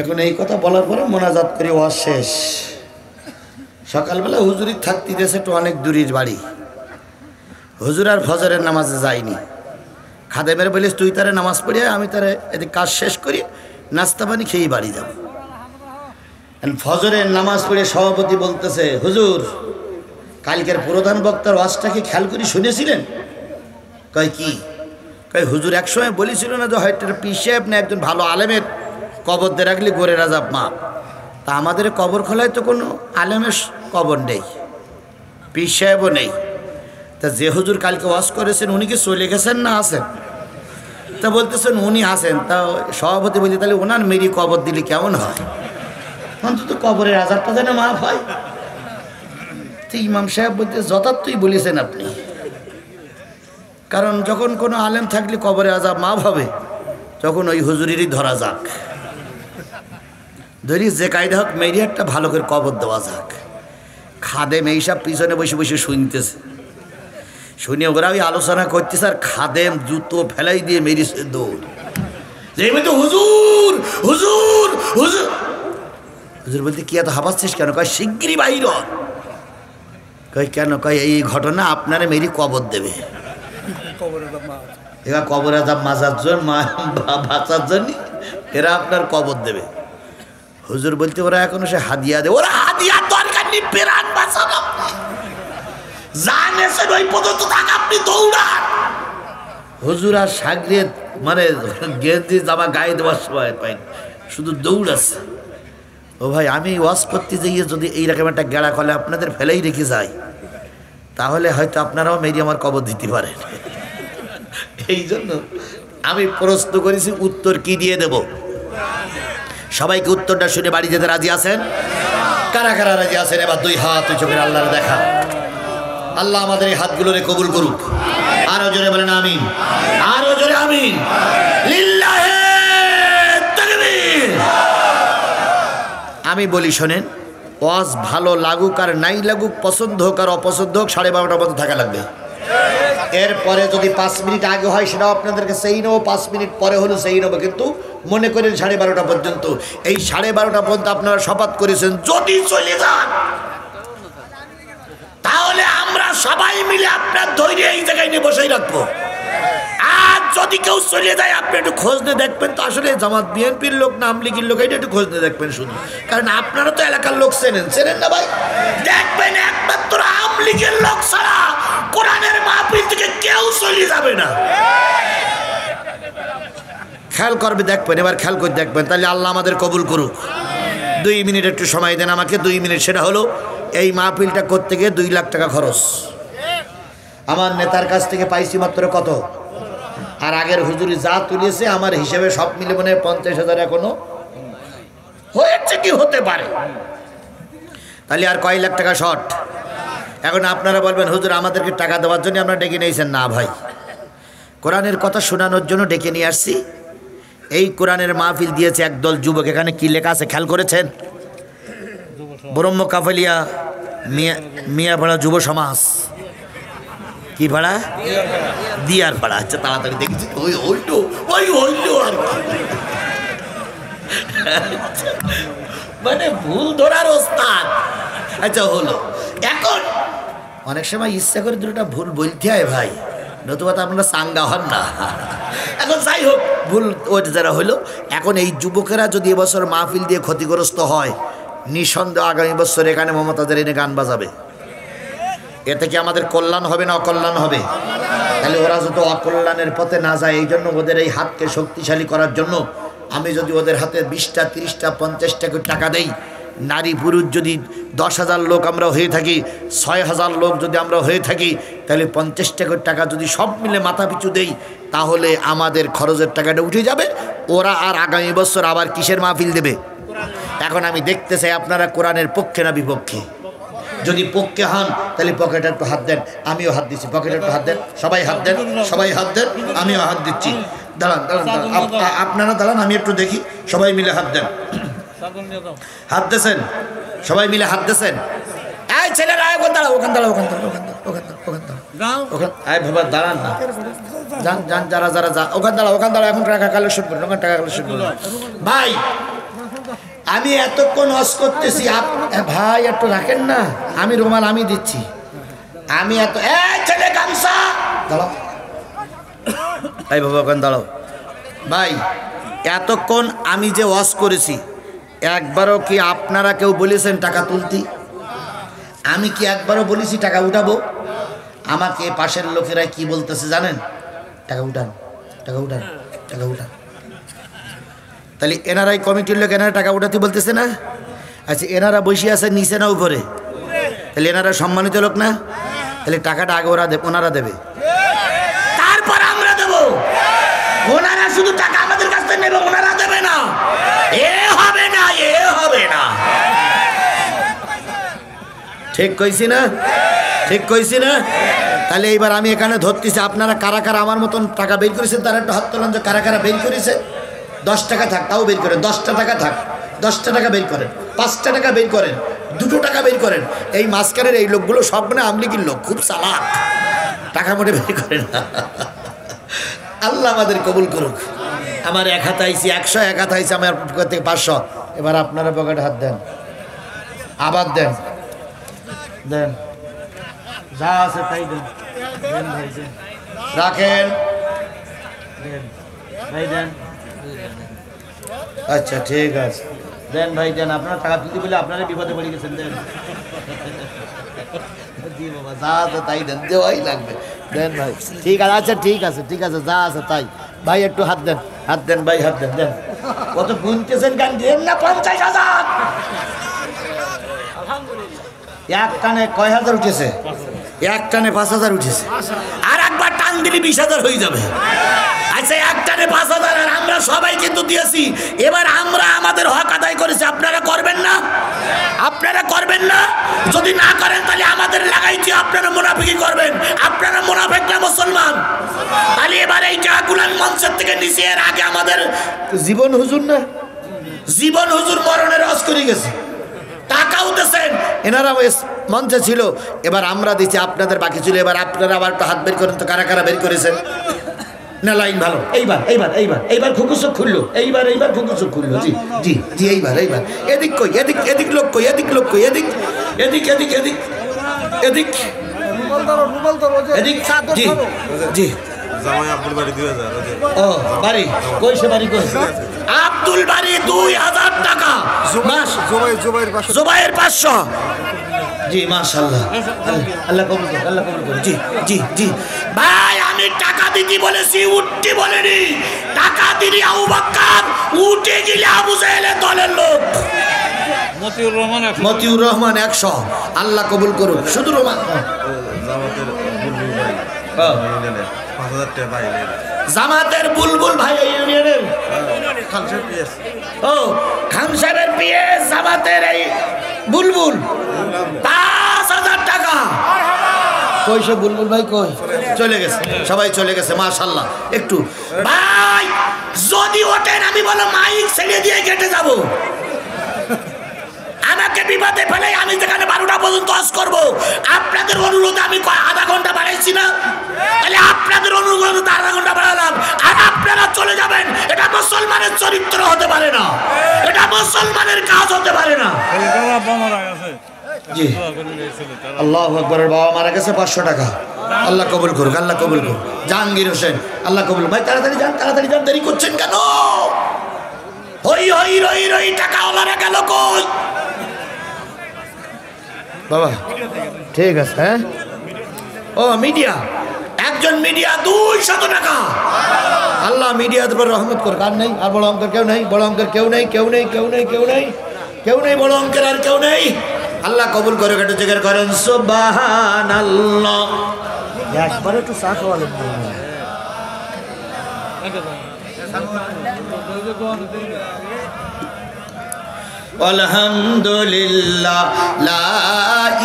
B: এখন এই কথা বলার পরে মোনাজাত করে ওয়াজ শেষ। সকালবেলা হুজুরি থাকতে দিয়েছে একটু অনেক দূরের বাড়ি। হুজুর আর ফজরের নামাজে যায়নি। খাদেমের বলিস তুই তারে নামাজ পড়িয়ে আমি তারে এদিকে কাজ শেষ করি, নাস্তা পানি খেয়ে বাড়ি যাব। ফজরের নামাজ পড়ে সভাপতি বলতেছে, হুজুর কালকের প্রধান বক্তার ওয়াজটা কি খেয়াল করে শুনেছিলেন? কয় কি? কয় হুজুর একসময় বলেছিল না যে হয়তো পীর সাহেব না একজন ভালো আলেমের কবর দিয়ে রাখলে গোরের আযাব মাপ। তা আমাদের কবর খোলায় তো কোনো আলেমের কবর নেই, পীর সাহেবও নেই। তা যে হুজুর কালকে ওয়াজ করেছেন উনি কি চলে গেছেন না আছেন? তা বলতেছেন উনি আছেন। তা সভাপতি বলছে তাহলে ওনার মেরি কবর দিলে কেমন হয়? অন্তত কবরের আযাবটা যেন মাফ হয়। তো ইমাম সাহেব বলতে যথার্থই বলেছেন আপনি, কারণ যখন কোনো আলেম থাকলে কবরের আযাব মাফ হবে, তখন ওই হুজুরেরই ধরা যাক, ধরি যে কায়দা হোক মেরি একটা ভালো করে কবর দেওয়া যাক। খাদেম এইসব পিছনে বসে বসে শুনতেছে, শুনে ওরা ওই আলোচনা করতেছে, আর খাদেম জুতো ফেলাই দিয়ে মেরিছে দৌড়। হুজুর হুজুর হুজুর হুজুর বলতে কি এত হাঁপাচ্ছিস কেন? কয় শিগগিরই বাইর। কয় কেন? কয় এই ঘটনা আপনারা মেরি কবর দেবে, এরা কবর আযাব মাজার জন্য বাঁচার জন্য এরা আপনার কবর দেবে। হুজুর বলতে ওরা এখনো সে হাদিয়া দেবে। ওরা হাদিয়ার দরকার নেই, প্রাণ বাঁচান আপনি, জানেন ওই পর্যন্ত থাক, আপনি দৌড়ান। হুজুর আর সাগরে মানে গেঞ্জি জামা গায়ে দেওয়ার সময় পাইনি, শুধু দৌড়াচ্ছে। ও ভাই আমি ওয়াজ করতে যাইয়ে যদি এইরকম একটা গেড়া কলে আপনাদের ফেলেই রেখে যাই, তাহলে হয়তো আপনারাও মেরি আমার কবর দিতে পারেন। এই জন্য আমি প্রশ্ন করেছি উত্তর কি দিয়ে দেব। সবাইকে উত্তরটা শুনে বাড়ি যেতে রাজি আছেন? কারা কারা রাজি আছেন? এবার 2 হাত উঁচু করে আল্লাহর দেখা। আল্লাহ আমাদের এই হাতগুলোরে কবুল করুক। আরো জোরে বলেন আমিন, আরো জোরে আমিন। লিল্লাহে তাকবীর। আমি বলি শোনেন, ওয়াজ ভালো লাগুক আর নাই লাগুক, পছন্দ হোক আর অপছন্দ হোক, 12:30টার মধ্যে থাকা লাগবে। এরপরে যদি 5 মিনিট আগে হয় সেটাও আপনাদেরকে সেই নেবো, 5 মিনিট পরে হলো সেই নেবো, কিন্তু মনে করেন 12:30 পর্যন্ত। এই 12:30 পর্যন্ত আপনারা শপথ করেছেন যদি চলে যান তাহলে আমরা আমরা সবাই মিলে আপনার ধৈর্য এই জায়গায় নিয়ে বসেই রাখবো। আর যদি কেউ চলে যায় আপনি একটু খোঁজ নিয়ে দেখবেন তো আসলে জামাত বিএনপির লোক না আওয়ামী লীগের লোক, এটা একটু খোঁজ নিয়ে দেখবেন শুধু, কারণ আপনারা তো এলাকার লোক চেনেন না ভাই। দেখবেন একমাত্র আওয়ামী লীগের লোক ছাড়া কোরআনের মাহফিল থেকে কেউ চলে যাবে না। খেয়াল করবে দেখবেন, এবার খেয়াল করে দেখবেন, তাহলে আল্লাহ আমাদের কবুল করুক। 2 মিনিট একটু সময় দেন আমাকে, 2 মিনিট। সেটা হলো এই মাহফিলটা করতে গিয়ে 2 লাখ টাকা খরচ। আমার নেতার কাছ থেকে পাইছি মাত্র কত, আর আগের হুজুরি যা তুলেছে আমার হিসেবে সব মিলে মনে 50,000 এখনো হয়েছে কি হতে পারে, তাহলে আর কয় লাখ টাকা শর্ট। এখন আপনারা বলবেন হুজুর আমাদেরকে টাকা দেওয়ার জন্য আপনারা ডেকে নিয়েছেন। না ভাই, কোরআনের কথা শোনানোর জন্য ডেকে নিয়ে আসছি। এই কোরআনের মাহফিল দিয়েছে একদল যুবক। এখানে কি লেখা আছে খেয়াল করেছেন? ব্রহ্ম কাফেলিয়া মিয়াপাড়া যুব সমাজ। কি পাড়া? দিয়ার পাড়া। আচ্ছা তাড়াতাড়ি দেখছি ওই হইলো আর মানে ভুল ধরার ওস্তাদ। আচ্ছা হলো। এখন অনেক সময় ইচ্ছা করে দুটা ভুল বলতে হয় ভাই, নতুবা তো আপনারা চাঙ্গা হন না। এখন যাই হোক, ভুল ওইটা যারা হইলো। এখন এই যুবকেরা যদি এবছর মাহফিল দিয়ে ক্ষতিগ্রস্ত হয়, নিঃসন্দেহ আগামী বছর এখানে মমতাজের এনে গান বাজাবে। এতে কি আমাদের কল্যাণ হবে না অকল্যাণ হবে? তাহলে ওরা যত অকল্যাণের পথে না যায়, এই জন্য ওদের এই হাতকে শক্তিশালী করার জন্য আমি যদি ওদের হাতে 20টা 30টা 50টা করে টাকা দেই, নারী পুরুষ যদি 10,000 লোক আমরা হয়ে থাকি, 6,000 লোক যদি আমরা হয়ে থাকি, তাহলে 50 করে টাকা যদি সব মিলে মাথা পিছু দেই, তাহলে আমাদের খরচের টাকাটা উঠে যাবে। ওরা আর আগামী বছর আবার কিসের মাহফিল দেবে? এখন আমি দেখতে চাই আপনারা কোরআনের পক্ষে না বিপক্ষে। যদি পক্ষে হন তাহলে পকেটে একটু হাত দেন, আমিও হাত দিচ্ছি। পকেটে একটু হাত দেন, সবাই হাত দেন, সবাই হাত দেন, আমিও হাত দিচ্ছি। দাঁড়ান আপনারা দাঁড়ান, আমি একটু দেখি। সবাই মিলে হাত দেন। হাত দেন, সবাই মিলে হাত দেন। এই ছেলেরা ওখান দাঁড়াও, ওখান দাঁড়াও, ওখান দাঁড়াও, ওখান দাঁড়াও, ওখান দাঁড়াও, ওখান দাঁড়াও, ওখান। আয় বাবা দাঁড়ান না, যান যান, যারা যারা যা ওখান দাঁড়াও, ওখান দাঁড়াও। এখন টাকা কালেকশন করুন, ওখানে টাকা কালেকশন করুন। ভাই আমি এতক্ষণ হজ করতেছি, ভাই একটু রাখেন না। আমি রুমাল আমি দিচ্ছি। আমি এত ছেলে গামছা দাঁড়াও, এই বাবা ওখানে দাঁড়াও। ভাই এতক্ষণ আমি যে ওয়াজ করেছি, একবারও কি আপনারা কেউ বলেছেন টাকা তুলতি? আমি কি একবারও বলেছি টাকা উঠাবো? আমাকে পাশের লোকেরা কি বলতেছে জানেন? টাকা উঠান, টাকা উঠান, টাকা উঠান। তাহলে এনারাই কমিটির লোক, এনারা টাকা উঠাতে বলতেছে না? আচ্ছা এনারা বসে আছে নিচে না উপরে? তাহলে এনারা সম্মানিত লোক না? তাহলে টাকাটা আগে ওনারা দেবে, তারপর আমরা দেব। ওনারা শুধু টাকা আমাদের কাছ থেকে নেবে, ওনারা দেবে না। এ হবে না, এ হবে না। ঠিক কইছি না? ঠিক কইছি না? তাহলে এইবার আমি এখানে ধরতেছি, আপনারা কারা কারা আমার মতন টাকা বের করেছেন তারা একটু হাত তোলেন। যে কারা কারা বের করেছে? 10 টাকা থাক, তাও বের করেন। 10টা টাকা থাক, 10টা টাকা বের করেন। 5টা টাকা বের করেন, 2টো টাকা বের করেন। এই মাঝখানের এই লোকগুলো সব মানে আমলিগির লোক, খুব চালাক, টাকা মোটে বের করেন। আল্লাহ আমাদের কবুল করুক। আমার 1 হাত আইছি 100, 1 হাত আইছি আমার পকেট থেকে 500। এবার আপনারা পকেটে হাত দেন, আবার দেন, দেন, যা আছে তাই দেন, দেন ভাই দেন, রাখেন, দেন ভাই দেন। আচ্ছা ঠিক আছে, দেন ভাই দেন। আপনারা টাকা তুলতে বলে আপনারা বিপদে পড়ে গেছেন, দেন। বাবা যা আছে তাই দেন, দেওয়াই লাগবে, দেন ভাই। ঠিক আছে, আচ্ছা ঠিক আছে, ঠিক আছে, যা আছে তাই। ভাই একটু হাত দেন, হাত দেন ভাই, হাত দেন, দেন। কত গুনতেছেন গান দেন না? 50,000। এক টানে কয় হাজার উঠেছে? এক টানে 5,000 উঠেছে। আর একবার টান দিলে 20,000 হয়ে যাবে। আচ্ছা এক টানে 5,000, আর আমরা সবাই কিন্তু দিয়েছি। এবার আমরা আমাদের হক আদায় করেছি, আপনারা করবেন না? আপনারা করবেন না? যদি না করেন তাহলে আমাদের লাগাইছি, আপনারা মুনাফিকি করবেন। আপনারা মুনাফিক না মুসলমান? তাহলে এবার এই টাকাগুলো মঞ্চের থেকে নিচে, এর আগে আমাদের জীবন হুজুর না, জীবন হুজুর মরণের রস করে গেছে, টাকাও দিয়েছেন, এনারা মঞ্চে ছিল। এবার আমরা দিচ্ছি, আপনাদের বাকি ছিল। এবার আপনারা আবার একটু হাত বের করেন তো, কারা কারা বের করেছেন? না লাইন ভালো। এইবার এইবার এইবার এইবার ফুকুসুক খুললো, এইবার এইবার ফুকুসুক খুললো। জি জি জি, এইবার এইবার। এদিক কই, এদিক এদিক লোক কই, এদিক লোক কই, এদিক এদিক এদিক এদিক এদিক
A: এদিক জি জি
C: জামাই আব্দুল বাড়ি 2000
A: ও বাড়ি কই সে বাড়ি কই
B: আব্দুল বাড়ি 2000 টাকা
A: মাস
B: জুবাইর 500।
A: জি মাশাআল্লাহ আল্লাহ কবুল করুন আল্লাহ কবুল করুন জি জি জি
B: ভাই আমি টাকা দিতে বলেছি উঠতে বলিনি। টাকা দিলি আবু বকর, উঠে গেলে আবু জাহেলের দলের লোক।
A: মতিউর রহমান 100 আল্লাহ কবুল করুন শুধু রহমান
C: জামাতের বুলবুল ভাই ইউনিয়নে 5000 টাকা পাইলেন
B: জামাতের বুলবুল ভাই এই ইউনিয়নের
C: খালসা পিএস
B: ও খান সাহেবের পিএ জামাতের এই বুলবুল 5000 টাকা।
A: কই সে বুলবুল ভাই কই চলে গেছে সবাই চলে গেছে মাশাআল্লাহ একটু
B: ভাই যদি ওঠেন আমি বলো মাইক ছেড়ে দিয়ে কেটে যাব। আমাকে বিপদে ফেলে আমি যেখানে 12টা পর্যন্ত আজ করব। আপনাদের অনুরোধে আমি আধা ঘন্টা বাড়াইছি না, তাহলে আপনাদের অনুরোধে আধা ঘন্টা বাড়ালাম আর আপনারা চলে যাবেন। এটা মুসলমানের চরিত্র হতে পারে না, এটা মুসলমানের কাজ হতে পারে না।
A: জি আল্লাহু আকবার বাবা মারা গেছে 500 টাকা আল্লাহ কবুল করুক আল্লাহ কবুল করুক জাহাঙ্গীর হোসেন আল্লাহ কবুল ভাই তাড়াতাড়ি যান দেরি করছেন কেন?
B: হই হই রই রই টাকা ওলারা গেল কই?
A: বাবা ঠিক আছে হ্যাঁ
B: ও মিডিয়া, একজন মিডিয়া 200 টাকা।
A: আল্লাহ মিডিয়ার উপর রহমত করুক। আর নেই আর বড় অঙ্কের কেউ নেই, বড় অঙ্কের কেউ নেই, কেউ নেই, কেউ নেই, কেউ নেই, কেউ নেই, বড় অঙ্কের আর কেউ নেই। আল্লাহ কবুল করে একটু জিকির করেন সুবহানাল্লাহ। একবার একটু চা খাওয়ালেন আলহামদুলিল্লাহ লা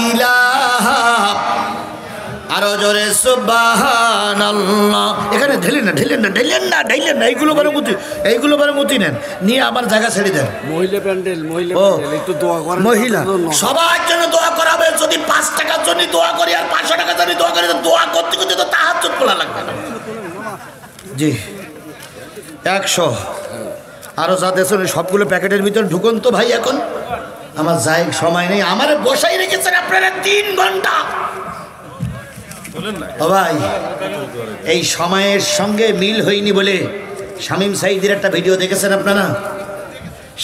A: ইলাহা আরো জোরে সুবহানাল্লাহ। এখানে ঢেলেন না এইগুলো বারমুতি নেন নিয়ে আমার জায়গা ছেড়ে দেন।
D: মহিলা প্যান্ডেল একটু দোয়া করেন
A: মহিলা
B: সবার জন্য দোয়া করাবে। যদি 5 টাকার জন্য দোয়া করি আর 500 টাকার জন্য দোয়া করি, তো দোয়া করতে করতে তো তাহাজ্জুদ পড়া লাগবে না।
A: জি 100 আরো যা দেশ সবগুলো প্যাকেটের ভিতর ঢুকন তো ভাই। এখন আমার যাই সময় নেই, আমার
B: বসাই রেখেছেন আপনারা 3 ঘন্টা।
A: ও ভাই এই সময়ের সঙ্গে মিল হয়নি বলে শামীম সাঈদীর একটা ভিডিও দেখেছেন আপনারা?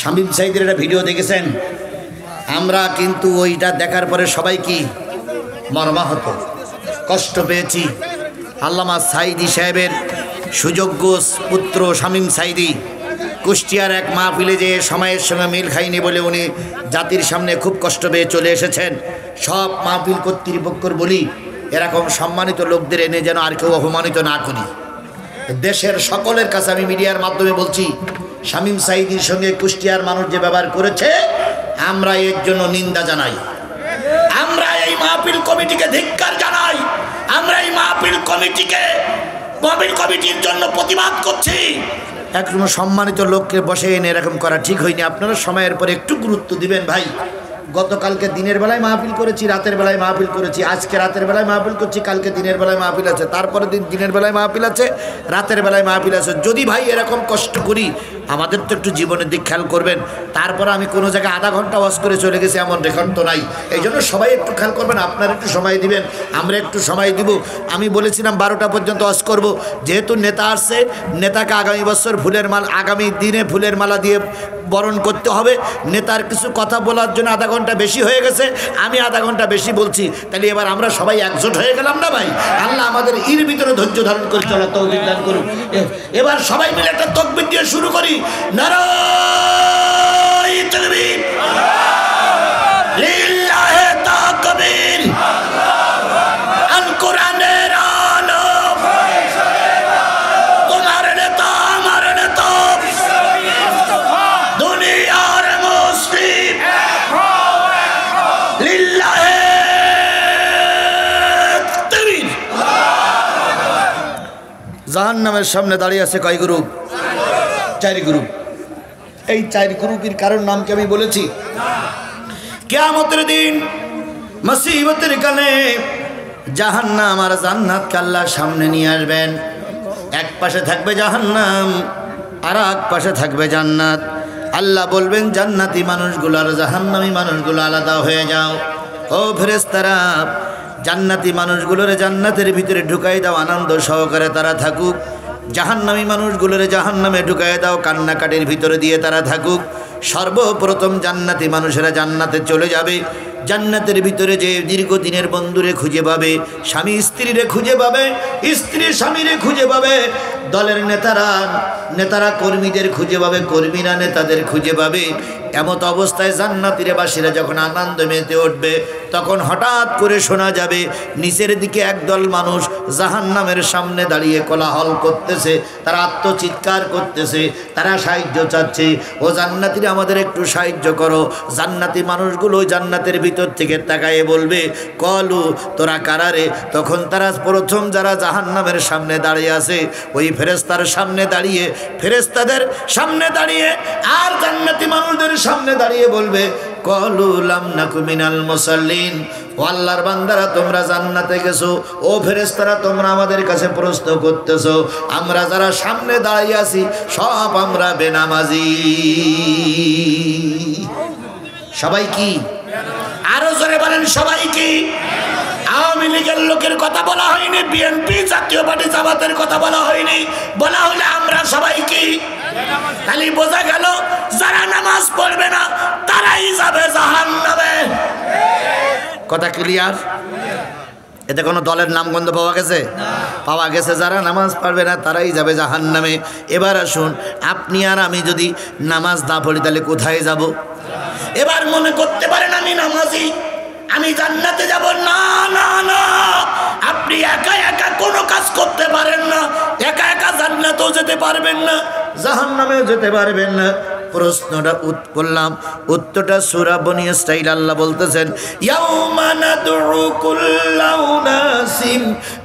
A: শামীম সাঈদীর একটা ভিডিও দেখেছেন? আমরা কিন্তু ওইটা দেখার পরে সবাই কি মর্মাহত, কষ্ট পেয়েছি। আল্লামা সাঈদী সাহেবের সুযোগ্য পুত্র শামীম সাঈদী কুষ্টিয়ার এক মাহফিলে যে সময়ের সঙ্গে মিল খায়নি বলে উনি জাতির সামনে খুব কষ্ট পেয়ে চলে এসেছেন। সব মাহফিল কর্তৃপক্ষর বলি এরকম সম্মানিত লোকদের এনে যেন আর কেউ অপমানিত না করি। দেশের সকলের কাছে আমি মিডিয়ার মাধ্যমে বলছি, শামীম সাঈদীর সঙ্গে কুষ্টিয়ার মানুষ যে ব্যবহার করেছে আমরা এর জন্য নিন্দা জানাই।
B: আমরা এই মাহফিল কমিটিকে ধিক্কার জানাই। আমরা এই মাহফিল কমিটির জন্য প্রতিবাদ করছি।
A: একদম সম্মানিত লোককে বসে এনে এরকম করা ঠিক হয়নি। আপনারা সময়ের পরে একটু গুরুত্ব দিবেন ভাই। গতকালকে দিনের বেলায় মাহফিল করেছি, রাতের বেলায় মাহফিল করেছি, আজকে রাতের বেলায় মাহফিল করছি, কালকে দিনের বেলায় মাহফিল আছে, তারপরে দিনের বেলায় মাহফিল আছে, রাতের বেলায় মাহফিল আছে। যদি ভাই এরকম কষ্ট করি আমাদের তো একটু জীবনের দিক খেয়াল করবেন। তারপর আমি কোনো জায়গায় আধা ঘন্টা ওয়াজ করে চলে গেছি এমন রেকর্ড তো নাই। এই জন্য সবাই একটু খেয়াল করবেন, আপনারা একটু সময় দিবেন, আমরা একটু সময় দিব। আমি বলেছিলাম 12টা পর্যন্ত ওয়াজ করব। যেহেতু নেতা আসছে, নেতাকে আগামী বছর আগামী দিনে ফুলের মালা দিয়ে বরণ করতে হবে। নেতার কিছু কথা বলার জন্য আধা ঘন্টা বেশি হয়ে গেছে, আমি আধা ঘন্টা বেশি বলছি। তাহলে এবার আমরা সবাই একজোট হয়ে গেলাম না ভাই? আল্লাহ আমাদের এর ভিতরে ধৈর্য ধারণ করে চলার তৌফিক দান করুন। এবার সবাই মিলে একটা তাকবীর দিয়ে শুরু করি। নারায়ে তাকবীর, লিল্লাহি তাকবীর, আল কোরআনের আলো, তোমার নেতা আমার নেতা, দুনিয়ার মুসলিম, লিল্লাহি তাকবীর। জাহান্নামের সামনে দাঁড়িয়ে আছে কয় গ্রুপ? 4 গ্রুপ। এই 4 গ্রুপের কারণ নাম কি আমি বলেছি? কিয়ামতের দিন মুসিবতের কালে জাহান্নাম আর জান্নাতকে আল্লাহ সামনে নিয়ে আসবেন। এক পাশে থাকবে জাহান্নাম আর এক পাশে থাকবে জান্নাত। আল্লাহ বলবেন জান্নাতি মানুষগুলো আর জাহান্নামী মানুষগুলো আলাদা হয়ে যাও। ও ফেরেশতারা, জান্নাতি মানুষগুলোরে জান্নাতের ভিতরে ঢুকাই দাও, আনন্দ সহকারে তারা থাকুক। জাহান্নামী মানুষগুলোরে জাহান্নামে ঢুকাই দাও, কান্নাকাটির ভিতরে দিয়ে তারা থাকুক। সর্বপ্রথম জান্নাতি মানুষেরা জান্নাতে চলে যাবে। জান্নাতের ভিতরে যে দীর্ঘদিনের বন্ধুরে খুঁজে পাবে, স্বামী স্ত্রীরে খুঁজে পাবে, স্ত্রী স্বামীরে খুঁজে পাবে, দলের নেতারা কর্মীদের খুঁজে পাবে, কর্মীরা নেতাদের খুঁজে পাবে। এমত অবস্থায় জান্নাতীর বাসীরা যখন আনন্দ মেতে উঠবে, তখন হঠাৎ করে শোনা যাবে নিচের দিকে একদল মানুষ জাহান্নামের সামনে দাঁড়িয়ে কোলাহল করতেছে, তারা আত্মচিৎকার করতেছে, তারা সাহায্য চাচ্ছে, ও জান্নাতীরা আমাদের একটু সাহায্য করো। জান্নাতি মানুষগুলো জান্নাতের ভিতর থেকে তাকায়ে বলবে, কলু তোরা কারারে? তখন তারা প্রথম যারা জাহান্নামের সামনে দাঁড়িয়ে আছে ওই ফেরেশতার সামনে দাঁড়িয়ে, ফেরেশতাদের সামনে দাঁড়িয়ে আর জান্নাতি মানুষদের সামনে দাঁড়িয়ে বলবে, কলু লাম নাকু মিনাল মুসাল্লিন। ও আল্লাহর বান্দারা, তোমরা জান্নাতে গেছো, ও ফেরেশতারা তোমরা আমাদের কাছে প্রশ্ন করতেছো, আমরা যারা সামনে দাঁড়িয়ে আছি সব আমরা বেনামাজি। সবাই কি?
B: আরো জোরে বলেন, সবাই কি? আওয়ামী লীগের লোকের কথা বলা হয়নি, বিএনপি জাতীয় পার্টি জামাতের কথা বলা হয়নি, বলা হলে আমরা সবাই কি? খালি বোঝা গেল যারা নামাজ পড়বে না তারাই যাবে জাহান্নামে।
A: কথা ক্লিয়ার? এতে কোনো দলের নামগন্ধ পাওয়া গেছে? পাওয়া গেছে। যারা নামাজ পড়বে না তারাই যাবে জাহান্নামে। এবার আসুন, আপনি আর আমি যদি নামাজ না পড়ি তাহলে কোথায় যাব?
B: এবার মনে করতে পারেন আমি নামাজি, আমি জান্নাতে যাব। না না না, আপনি একা একা কোনো কাজ করতে পারেন না, একা একা জান্নাতেও যেতে পারবেন না,
A: জাহান্নামেও যেতে পারবেন না। প্রশ্নটা করলাম, উত্তরটা সূরা বনী ইসরাঈল আল্লাহ বলতেছেন,
B: ইয়াউমা নাদউ কুল্লা উনাসিম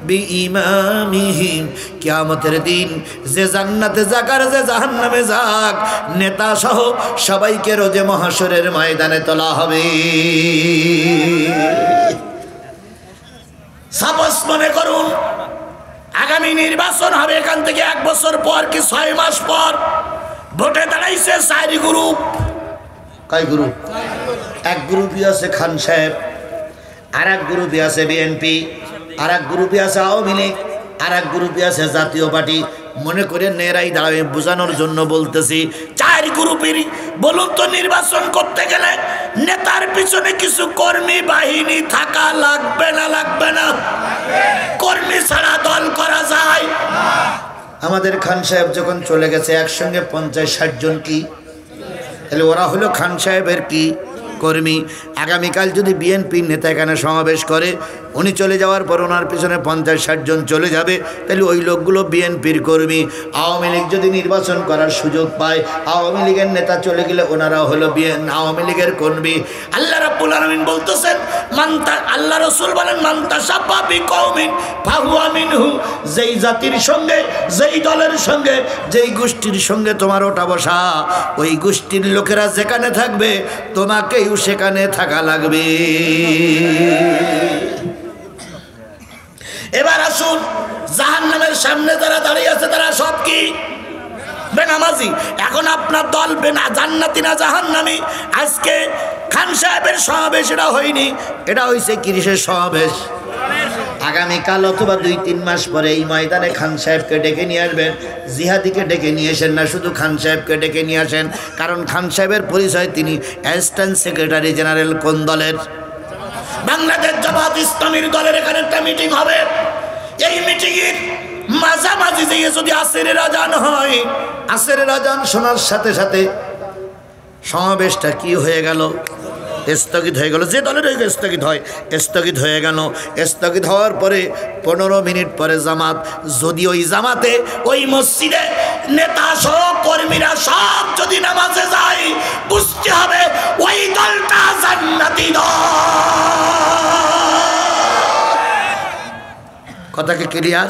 A: বিইমামিহিম। কিয়ামতের দিন যে জান্নাতে যাক আর যে জাহান্নামে যাক, নেতা সহ সবাইকে রোজে মহাশরের ময়দানে তোলা হবে।
B: সাপোজ মনে করুন আগামী নির্বাচন হবে, এখান থেকে 1 বছর পর কি 6 মাস পর ভোটে দাঁড়াইছে 4 গ্রুপ।
A: কয় গ্রুপ? এক গ্রুপই আছে খান সাহেব, আর এক গ্রুপই আছে বিএনপি, আর এক গ্রুপই আছে আওয়ামী লীগ, আর এক গ্রুপই আছে জাতীয় পার্টি। মনে করে নেরাই দাঁড়াবে, বোঝানোর জন্য বলতেছি।
B: 4 গ্রুপেরই বলুন তো, নির্বাচন করতে গেলে নেতার পিছনে কিছু কর্মী বাহিনী থাকা লাগবে না? লাগবে না? কর্মী ছাড়া দল করা যায়?
A: আমাদের খান সাহেব যখন চলে গেছে একসঙ্গে 50-60 জন কি, তাহলে ওরা হলো খান সাহেবের কি কর্মী। আগামীকাল যদি বিএনপি নেতা এখানে সমাবেশ করে, উনি চলে যাওয়ার পর ওনার পিছনে 50-60 জন চলে যাবে, তাহলে ওই লোকগুলো বিএনপির কর্মী। আওয়ামী লীগ যদি নির্বাচন করার সুযোগ পায়, আওয়ামী লীগের নেতা চলে গেলে ওনারাও হলো আওয়ামী লীগের কর্মী।
B: আল্লাহ রাব্বুল আলামিন বলতেছেন, আল্লাহ রাসূল বলেন, মান তাশাব্বা বিকওমিন ফাহুয়া মিনহু।
A: যেই জাতির সঙ্গে, যেই দলের সঙ্গে, যেই গোষ্ঠীর সঙ্গে তোমার ওঠা বসা, ওই গোষ্ঠীর লোকেরা যেখানে থাকবে তোমাকেও সেখানে থাকা লাগবে।
B: এবার আসুন, জাহান্নামের সামনে যারা দাঁড়িয়ে আছে তারা সব কি? বেনামাজি। এখন আপনার দল জান্নাতি না জাহান্নামী? আজকে খান সাহেবের সমাবেশ এটা হয়নি,
A: এটা হয়েছে কিসের সমাবেশ? আগামীকাল অথবা 2-3 মাস পরে এই ময়দানে খান সাহেবকে ডেকে নিয়ে আসবেন। জিহাদিকে ডেকে নিয়ে আসেন না, শুধু খান সাহেবকে ডেকে নিয়ে আসেন। কারণ খান সাহেবের পরিচয়, তিনি অ্যাসিস্ট্যান্ট সেক্রেটারি জেনারেল কোন দলের?
B: বাংলাদেশ জামাত ইসলামীর দলের এখানে একটা মিটিং হবে। এই মিটিংয়ের মাঝামাঝি যেয়ে যদি আসরের আজান হয়,
A: আসরের আজান শোনার সাথে সাথে সমাবেশটা কি হয়ে গেল? স্থগিত হয়ে গেল। যে দলের স্থগিত হয়, স্থগিত হয়ে গেল। স্থগিত হওয়ার পরে 15 মিনিট পরে জামাত, যদি ওই জামাতে
B: ওই মসজিদে নেতা সহ কর্মীরা সব যদি নামাজে যায়, বুঝতে হবে ওই দলটা জান্নাতি দল।
A: কথা কি ক্লিয়ার?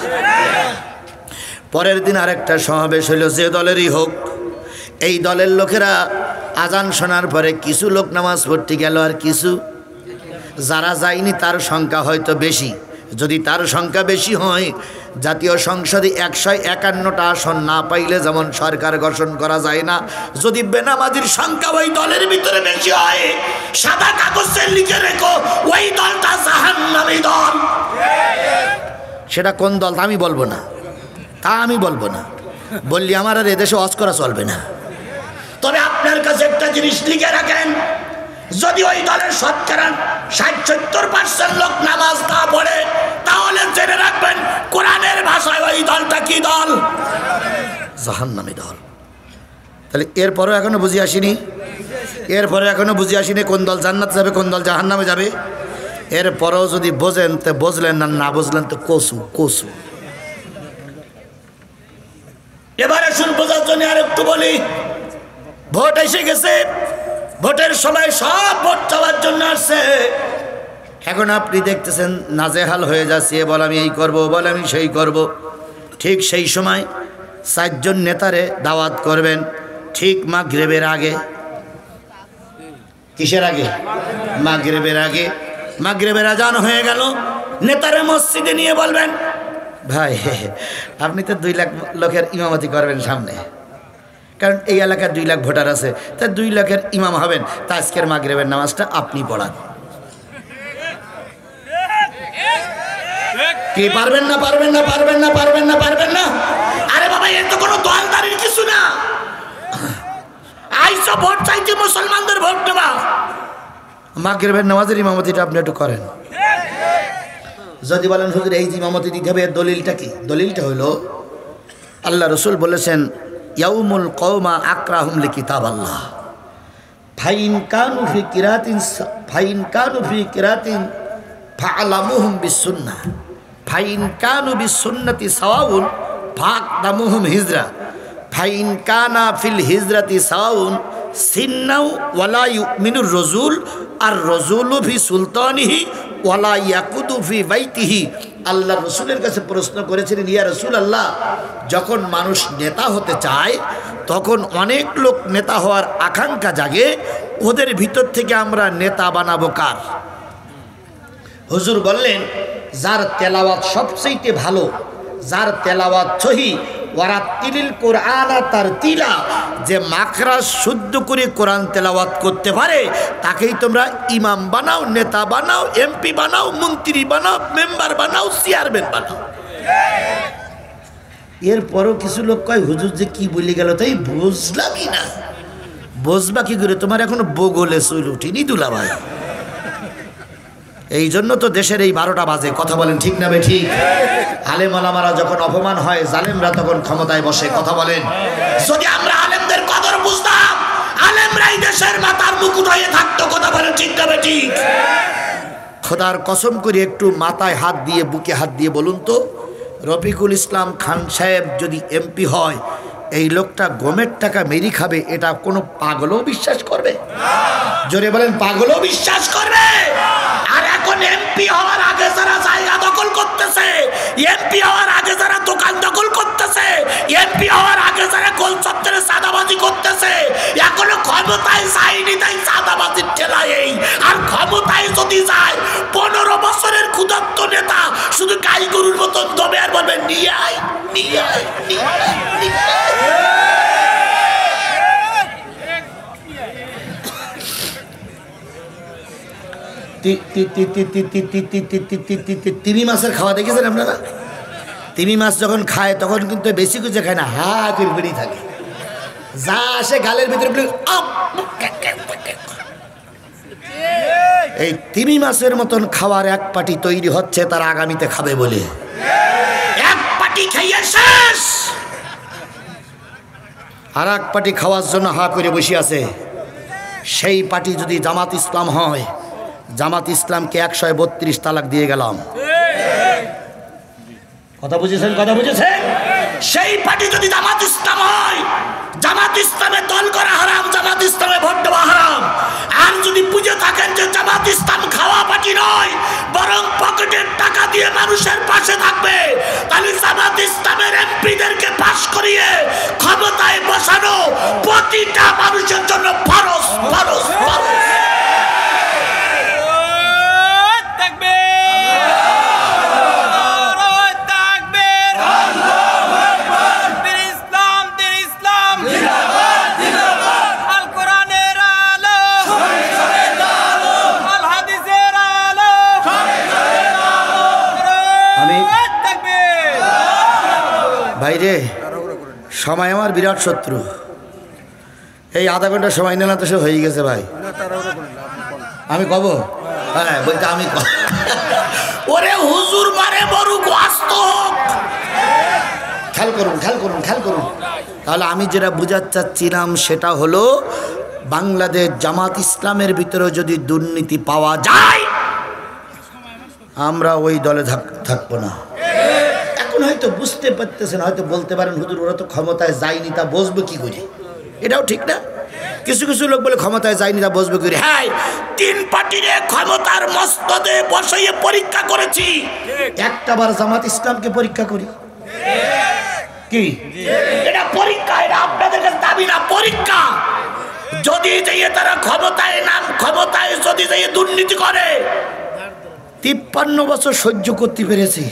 A: পরের দিন আরেকটা সমাবেশ হলো, যে দলেরই হোক, এই দলের লোকেরা আজান শোনার পরে কিছু লোক নামাজ পড়তে গেল, আর কিছু যারা যায়নি তার সংখ্যা হয়তো বেশি। যদি তার সংখ্যা বেশি হয়, জাতীয় সংসদে 151টা আসন না পাইলে যেমন সরকার গঠন করা যায় না, যদি বেনামাজির সংখ্যা ওই দলের ভিতরে বেশি হয়, সাদা কাগজে লিখে রেখো ওই দলটা জাহান্নামী দল। সেটা কোন দল তা আমি বলবো না, বললি আমার আর এদেশে ওয়াজ করা চলবে না।
B: তবে আপনার কাছে একটা জিনিস লিখে রাখেন, যদি ওই দলের 60-70% লোক নামাজ না পড়ে, তাহলে জেনে রাখবেন কোরআনের ভাষায় ওই দলটা কি দল?
A: জাহান্নামী দল। তাহলে এরপরও এখনো বুঝে আসিনি কোন দল জান্নাত যাবে, কোন দল জাহান্নামে যাবে। এরপরেও যদি বোঝেন তো বুঝলেন, না বুঝলেন তো কসু।
B: এবারে শুন, বোঝার জন্য আর একটু বলি, ভোট এসে গেছে, ভোটের সময় সব ভোট চাওয়ার জন্য আসছে।
A: এখন আপনি দেখতেছেন নাজেহাল হয়ে যাচ্ছে, বল আমি এই করব, বল আমি সেই করব। ঠিক সেই সময় 4 জন নেতারে দাওয়াত করবেন, ঠিক মাগরিবের আগে। কিসের আগে? মাগরিবের আজান হয়ে গেল,
B: নেতারে মসজিদে নিয়ে বলবেন,
A: ভাই আপনি তো 2 লাখ লোকের ইমামতি করবেন সামনে, কারণ এই এলাকার 2 লাখ ভোটার আছে, তা 2 লাখের ইমাম হবেন, তা আজকের মাগরিবের নামাজটা আপনি পড়ান।
B: কি পারবেন না? আরে বাবা, এর তো কোনো দলদারির কিছু না। আইসো ভোট চাইতে, মুসলমানদের ভোট দেবা।
A: মাগরিবের নামাজের ইমামতিটা আপনি একটু করেন। যদি বলেন হুজুর এই যে ইমামতি দিতে হবে, দলিলটা কি? দলিলটা হলো আল্লাহ রসুল বলেছেন, ইয়াউমুল কওমা আকরাহুম লিকিতাবাল্লাহ ফাইন কানু ফি কিরাতিন ফাআলামুহুম বিসুন্নাহ ফাইন কানু বিসুন্নতি সাওয়াউন ফাকদামুহুম হিজরা ফাইন কানা ফিল হিজরাতি সাওয়াউন সিন্নাউ ওয়ালা ইউমিনুর রাজুল আর রাজুলু ফি সুলতানিহি ওয়ালা ইয়াকুদু ফি বাইতিহি। আল্লাহ রসুলের কাছে প্রশ্ন করেছিলেন, ইয়া রাসূলুল্লাহ, যখন মানুষ নেতা হতে চায় তখন অনেক লোক নেতা হওয়ার আকাঙ্ক্ষা জাগে, ওদের ভিতর থেকে আমরা নেতা বানাবো কার? হুজুর বললেন, যার তেলাওয়াত সবচেয়ে ভালো, যার তেলাওয়াত সহি, ওয়ারাতিলিল কোরআনা তারতিলা, যে মাখরাজ শুদ্ধ করে কোরআন তেলাওয়াত করতে পারে, তাকেই তোমরা ইমাম বানাও, নেতা বানাও, এমপি বানাও, মন্ত্রী বানাও, মেম্বার বানাও, চেয়ারম্যান বানাও। এরপরও কিছু লোক কয়, হুজুর যে কি বলে গেল তাই বুঝলামই না। বুঝবা কি করে? তোমার এখনো বগলে চুল উঠিনি দুলাভাই। এই জন্য তো দেশের এই 12টা বাজে। কথা বলেন ঠিক না বেঠিক? আলেম ওলামারা যখন অপমান হয়, জালেমরা তখন ক্ষমতায় বসে। কথা বলেন।
B: যদি আমরা আলেমদের কদর বুঝতাম, আলেমরাই দেশের মাথার মুকুট হয়ে থাকতো। কথা বলেন ঠিক না বেঠিক?
A: খোদার কসম করে একটু মাথায় হাত দিয়ে, বুকে হাত দিয়ে বলুন তো, রফিকুল ইসলাম খান সাহেব যদি এমপি হয়, এই লোকটা গমের টাকা মেরি খাবে, এটা কোনো পাগলও বিশ্বাস করবে? জোরে বলেন, পাগলও বিশ্বাস করবে?
B: আর এখন এমপি হওয়ার আগে যারা জায়গা দখল করতেছে, এমপি হওয়ার আগে যারা দোকান দখল করতেছে, এমপি হওয়ার আগে যারা গোল চত্বরে চাঁদাবাজি করতেছে, এখনো ক্ষমতায় যায়নি, তাই চাঁদাবাজির ঠেলায়। আর ক্ষমতায় যদি যায়, 15 বছরের ক্ষুধার্ত নেতা শুধু গাই গরুর মতন দমে আর বলবে, নিয়ে আয়, নিয়ে আয়, নিয়ে আয়, নিয়ে আয়।
A: 3 মাসের খাওয়া দেখেছেন আপনারা? 3 মাস যখন খায় তখন কিন্তু বেশি কিছু খায় না, হা করে বেরিয়ে থাকে, যা আসে গালের ভিতরে। এই 3 মাসের মতন খাওয়ার এক পাটি তৈরি হচ্ছে, তার আগামীতে খাবে বলে।
B: এক পাটি খাইয়ে শেষ,
A: আর এক পাটি খাওয়ার জন্য হা করে বসে আছে। সেই পাটি যদি জামাত ইসলাম হয়, জামাত ইসলামকে 132 তালাক দিয়ে গেলাম। কথা বুঝেছেন? কথা বুঝেছেন?
B: সেই পার্টি যদি জামাত ইসলাম হয়, জামাত ইসলামে দল করা হারাম, জামাত ইসলামে ভোট দেওয়া হারাম। আর যদি বুঝে থাকেন যে জামাত ইসলাম খাওয়া পার্টি নয়, বরং পকেটের টাকা দিয়ে মানুষের পাশে থাকবে, তাহলে জামাত ইসলামের এমপিদেরকে পাশ করিয়ে ক্ষমতায় বসানো প্রতিটা মানুষের জন্য ফরজ, ফরজ, ফরজ।
A: ভাইরে সময় আমার বিরাট শত্রু। এই আধা ঘন্টা সময় নিলাম তো সে হয়ে গেছে ভাই। আমি কব হ্যাঁ বলতে আমি
B: ওরে হুজুর মারে বড় গোস্ত হোক।
A: খেয়াল করুন খেয়াল করুন খেয়াল করুন। তাহলে আমি যেটা বুঝাতে চাচ্ছিলাম সেটা হলো বাংলাদেশ জামাত ইসলামের ভিতরে যদি দুর্নীতি পাওয়া যায় আমরা ওই দলে থাকবো না। এখন হয়তো বুঝতে পারতেছেন, হয়তো বলতে পারেন হুজুর ওরা তো ক্ষমতায় যায়নি তা বসবে কি করে। এটাও ঠিক না। কিছু কিছু লোক বলে ক্ষমতায় যায়নি তা বসবে কি করে।
B: হ্যাঁ, তিন পার্টির ক্ষমতার মস্তদে বসাইয়ে পরীক্ষা করেছি।
A: একটা বার জামাত ইসলামকে পরীক্ষা করি কি
B: এটা পরীক্ষা, এটা আপনাদের কাছে দাবি না, পরীক্ষা। যদি যাইয়ে তারা ক্ষমতায় যদি যাইয়ে দুর্নীতি করে
A: 53 বছর সহ্য করতে পেরেছি,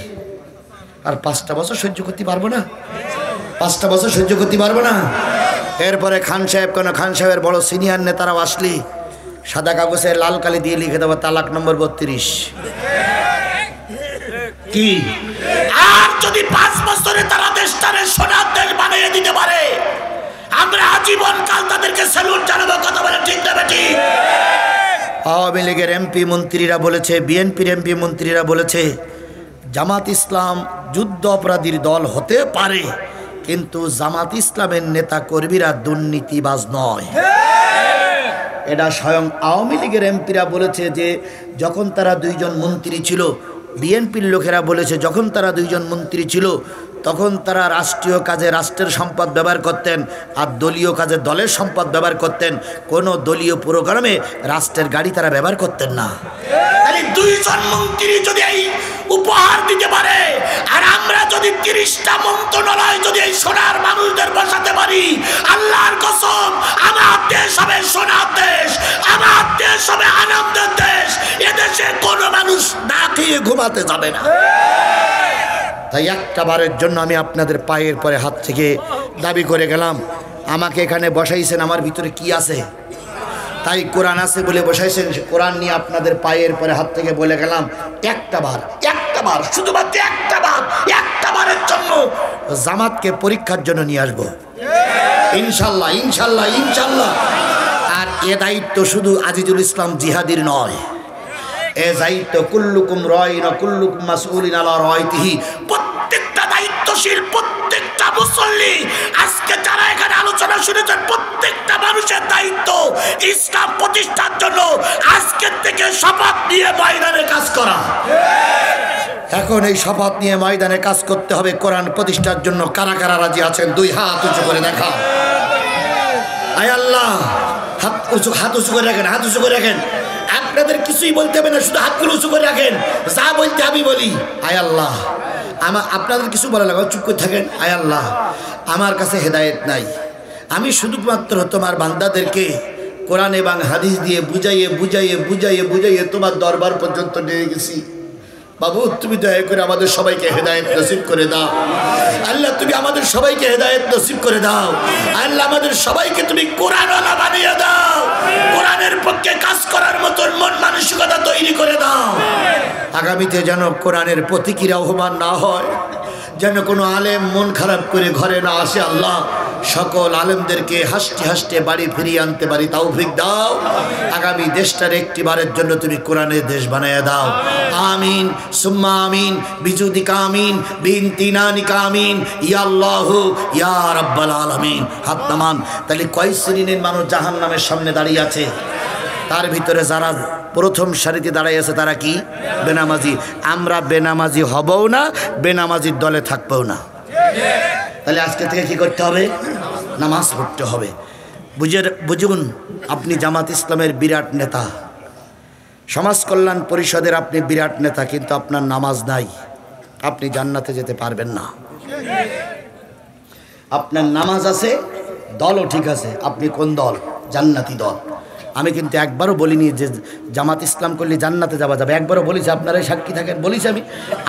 A: আর 5টা বছর সহ্য করতে পারবো না। 5টা বছর সহ্য করতে পারবো না। এরপরে খান সাহেব কেন খান সাহেবের বড় সিনিয়র নেতারাও আসলি সাদা কাগজে লাল কালি দিয়ে লিখে দেবো তালাক নম্বর 32। কি
B: আর যদি 5 বছরে তারা দেশটারে সোনার দেশ বানিয়ে দিতে পারে আমরা আজীবন কাল তাদেরকে স্যালুট জানাবো। কথা বলে ঠিক না বেটি?
A: আওয়ামী লীগের এমপি মন্ত্রীরা বলেছে, বিএনপির এমপি মন্ত্রীরা বলেছে জামাত ইসলাম যুদ্ধ অপরাধীর দল হতে পারে কিন্তু জামাত ইসলামের নেতা কর্মীরা দুর্নীতিবাজ নয়। এটা স্বয়ং আওয়ামী লীগের এমপিরা বলেছে যে যখন তারা 2 জন মন্ত্রী ছিল। বিএনপির লোকেরা বলেছে যখন তারা 2 জন মন্ত্রী ছিল তখন তারা রাষ্ট্রীয় কাজে রাষ্ট্রের সম্পদ ব্যবহার করতেন আর দলীয় কাজে দলের সম্পদ ব্যবহার করতেন। কোনো দলীয় প্রোগ্রামে রাষ্ট্রের গাড়ি তারা ব্যবহার করতেন না।
B: তাহলে 2 জন মন্ত্রী যদি এই উপহার দিতে পারে আর আমরা যদি 30টা মন্ত্রণালয় যদি এই সোনার মানুষদের বসাতে পারি, আল্লাহর কসম আমার দেশ হবে সোনার দেশ, আমার দেশ হবে আনন্দের দেশ। এদেশে কোনো মানুষ না খেয়ে ঘুমাতে যাবে না।
A: তাই একটা বারের জন্য আমি আপনাদের পায়ের পরে হাত থেকে দাবি করে গেলাম আমাকে এখানে বসাইছেন, আমার ভিতরে কি আছে? তাই কোরআন আছে বলে বসাইছেন, কোরআন নিয়ে আপনাদের পায়ের পরে হাত থেকে বলে গেলাম একটা বার
B: শুধুমাত্র একটা বারের জন্য
A: জামাতকে পরীক্ষার জন্য নিয়ে আসবো ইনশাল্লাহ ইনশাল্লাহ ইনশাল্লাহ। আর এ দায়িত্ব শুধু আজিজুল ইসলাম জিহাদির নয়, এ দায়িত্ব কুল্লুকুম রাইন ওয়া কুল্লুকুম মাসউলিন আলা রাইতিহি।
B: প্রত্যেকটা দায়িত্বশীল, প্রত্যেকটা মুসল্লি, আজকে যারা এখানে আলোচনা শুনেছেন, প্রত্যেকটা মানুষের দায়িত্ব ইসলাম প্রতিষ্ঠার জন্য আজকের থেকে শপথ নিয়ে ময়দানে কাজ করা।
A: এখন এই শপথ নিয়ে ময়দানে কাজ করতে হবে কোরআন প্রতিষ্ঠার জন্য। কারা কারা রাজি আছেন 2 হাত উঁচু করে দেখা। আয় আল্লাহ, হাত উঁচু করে রাখেন, হাত উঁচু করে রাখেন। আপনাদের কিছুই বলতে হবে না, শুধু হাতগুলো উঁচু করে রাখেন, যা বলতে আমি বলি। আয় আল্লাহ, আপনাদের কিছু বলা লাগবে, চুপ করে থাকেন। আয় আল্লাহ, আমার কাছে হেদায়েত নাই, আমি শুধুমাত্র তোমার বান্দাদেরকে কোরআন এবং হাদিস দিয়ে বুঝাইয়ে তোমার দরবার পর্যন্ত নিয়ে গেছি। বাবু তুমি দয়া করে আমাদের সবাইকে হেদায়েত নসিব করে দাও। আল্লাহ তুমি আমাদের সবাইকে হেদায়েত নসিব করে দাও। আল্লাহ আমাদের সবাইকে তুমি কোরআনওয়ালা বানিয়ে দাও, কোরআনের পক্ষে কাজ করার মতন মন মানসিকতা তৈরি করে দাও। আগামীতে যেন কোরআনের প্রতীকীর আহ্বান না হয়, যেন কোনো আলেম মন খারাপ করে ঘরে না আসে। আল্লাহ সকল আলেমদেরকে হাসতে হাসতে বাড়ি ফিরিয়ে আনতে পারি তৌফিক দাও। আগামী দেশটার একটিবারের জন্য তুমি কোরআনের দেশ বানায়া দাও। আমিন সুম্মা আমিন বিজুদিকা আমিন বিনতিনানিকা আমিন ইয়া আল্লাহ ইয়া রাব্বাল আলামিন। হাত নামান। তাহলে কয় শ্রেণীর মানুষ জাহান্নামের সামনে দাঁড়িয়ে আছে? তার ভিতরে যারা প্রথম সারিতে দাঁড়াই আছে তারা কি? বেনামাজি। আমরা বেনামাজি হবও না, বেনামাজির দলে থাকবও না। তাহলে আজকে থেকে কি করতে হবে? নামাজ পড়তে হবে। বুঝুন, আপনি জামাত ইসলামের বিরাট নেতা, সমাজ কল্যাণ পরিষদের আপনি বিরাট নেতা, কিন্তু আপনার নামাজ নাই, আপনি জান্নাতে যেতে পারবেন না। আপনার নামাজ আছে, দলও ঠিক আছে, আপনি কোন দল? জান্নাতি দল। আমি কিন্তু একবারও বলিনি যে জামাত ইসলাম করলে জান্নাতে যাওয়া যাবে, একবারও বলেছি, আপনারাই সাক্ষী থাকেন। বলেছি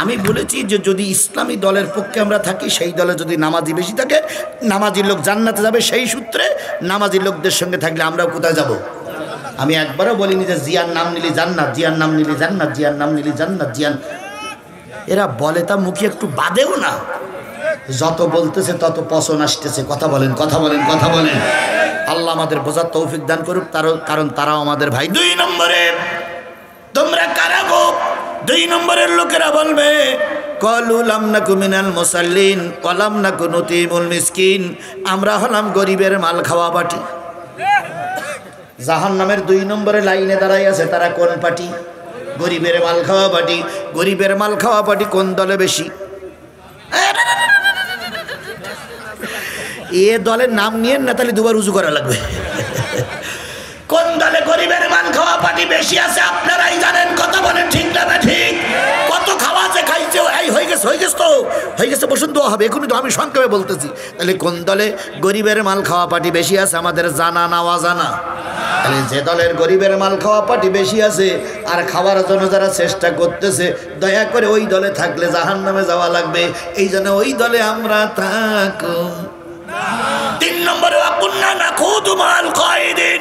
A: আমি বলেছি যে যদি ইসলামী দলের পক্ষে আমরা থাকি, সেই দলে যদি নামাজি বেশি থাকে, নামাজি লোক জান্নাতে যাবে। সেই সূত্রে নামাজি লোকদের সঙ্গে থাকলে আমরাও কোথায় যাব? আমি একবারও বলিনি যে জিয়ার নাম নিলি জান্নাত, জিয়ার নাম নিলি জান্নাত, জিয়ার নাম নিলি জান্নাত, জিয়ান। এরা বলে তা মুখে একটু বাদেও না। যত বলতেছে তত পছন আসতেছে। কথা বলেন, কথা বলেন, কথা বলেন। আল্লাহ আমাদের বোঝার তৌফিক দান করুক, কারণ তারাও আমাদের ভাই।
B: 2 নম্বরে তোমরা কারা গো? 2 নম্বরের লোকেরা বলবে
A: কলু লাম নাকু মিনাল মুসাল্লিন ওয়া লাম নাকু নুতিমুল মিসকিন, আমরা হলাম গরিবের মাল খাওয়া পার্টি। জাহান্নামের 2 নম্বরে লাইনে দাঁড়াই আছে তারা কোন পার্টি? গরিবের মাল খাওয়া পার্টি। গরিবের মাল খাওয়া পার্টি কোন দলে বেশি? এ দলের নাম নিয়ে না, তাহলে দুবার উজু করা লাগবে।
B: কোন দলে গরিবের মান খাওয়া পার্টি বেশি আছে আপনারাই জানেন। কথা বলেন ঠিক না ঠিক? কত খাওয়া যে খাইছে, এই হয়ে গেছে তো হয়ে গেছে, বসুন দোয়া হবে। এখনই তো আমি সংক্ষেপে বলতেছি। তাহলে কোন দলে গরিবের মাল খাওয়া পার্টি বেশি আছে? আমাদের জানা না অজানা? তাহলে যে দলের গরিবের মাল খাওয়া পার্টি বেশি আছে আর খাওয়ার জন্য যারা চেষ্টা করতেছে, দয়া করে ওই দলে থাকলে জাহান্নামে যাওয়া লাগবে। এই জন্য ওই দলে আমরা থাকো। 3 নম্বরে আকুন্না নাখুদু মাল কায়দিন।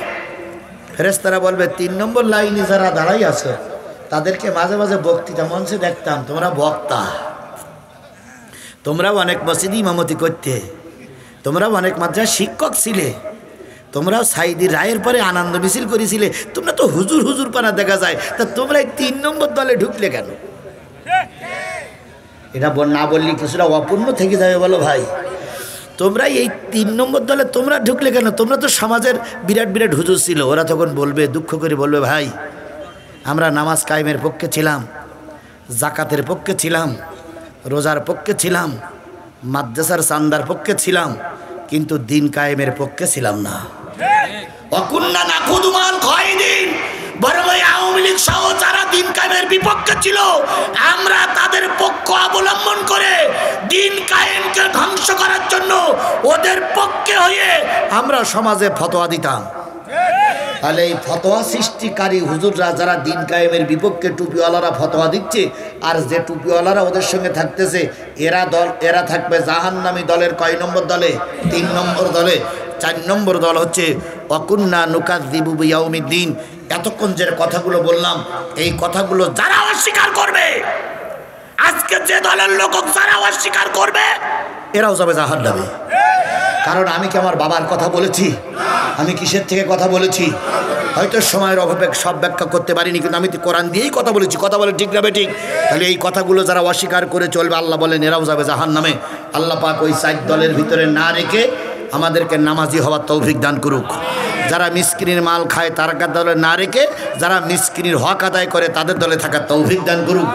A: ফেরেশতারা বলবে 3 নম্বর লাইনে যারা দাঁড়াই আছে তাদেরকে মাঝে মাঝে বক্তৃতা মঞ্চে দেখতাম, তোমরা বক্তা, তোমরাও অনেক মসজিদে ইমামতি করতে, তোমরাও অনেক মাদ্রাসার শিক্ষক ছিলে, তোমরাও সাইদি রায়ের পরে আনন্দ মিছিল করেছিলে, তোমরা তো হুজুর হুজুর পানা দেখা যায়, তা তোমরা এই 3 নম্বর দলে ঢুকলে কেন? এটা না বললে কিছুটা অপূর্ণ থেকে যাবে। বলো ভাই, তোমরা এই 3 নম্বর দলে তোমরা ঢুকলে কেন? তোমরা তো সমাজের বিরাট বিরাট হুজুর ছিল। ওরা তখন বলবে, দুঃখ করে বলবে, ভাই আমরা নামাজ কায়েমের পক্ষে ছিলাম, জাকাতের পক্ষে ছিলাম, রোজার পক্ষে ছিলাম, মাদ্রাসার চান্দার পক্ষে ছিলাম, কিন্তু দিন কায়েমের পক্ষে ছিলাম না।
B: অকুন্না নাখুদু মাল কায়দিন। বরং ওই আওয়ামী লীগ সহ যারা দিন কায়েমের বিপক্ষে ছিল, আমরা তাদের পক্ষ অবলম্বন করে দিন কায়েমকে ধ্বংস করার জন্য ওদের পক্ষে হয়ে
A: আমরা সমাজে ফতোয়া দিতাম। তাহলে এই ফতোয়া সৃষ্টিকারী হুজুররা যারা দিন কায়েমের বিপক্ষে টুপিওয়ালারা ফতোয়া দিচ্ছে, আর যে টুপিওয়ালারা ওদের সঙ্গে থাকতেছে, এরা থাকবে জাহান্নামী দলের কয় নম্বর দলে? 3 নম্বর দলে। 4 নম্বর দল হচ্ছে অকুন্না নুকাযযিবু বিয়াউমিদ্দিন। এতক্ষণ যে কথাগুলো বললাম, এই কথাগুলো
B: যারা অস্বীকার করবে, আজকে যে দলের লোক যারা অস্বীকার করবে,
A: এরাও যাবে জাহান্নামে। কারণ আমি কি আমার বাবার কথা বলেছি? আমি কিসের থেকে কথা বলেছি? হয়তো সময়ের অভাবে সব ব্যাখ্যা করতে পারিনি, কিন্তু আমি তো কোরআন দিয়েই কথা বলেছি। কথা বলে ঠিক না বেঠিক? তাহলে এই কথাগুলো যারা অস্বীকার করে চলবে, আল্লাহ বলেন এরাও যাবে জাহান্নামে। আল্লাহ পাক ওই 4 দলের ভিতরে না রেখে আমাদেরকে নামাজি হওয়ার তৌফিক দান করুক। যারা মিসকিনের মাল খায় তার দলে না রেখে যারা মিসকিনের হক আদায় করে তাদের দলে থাকার তৌফিক দান করুক।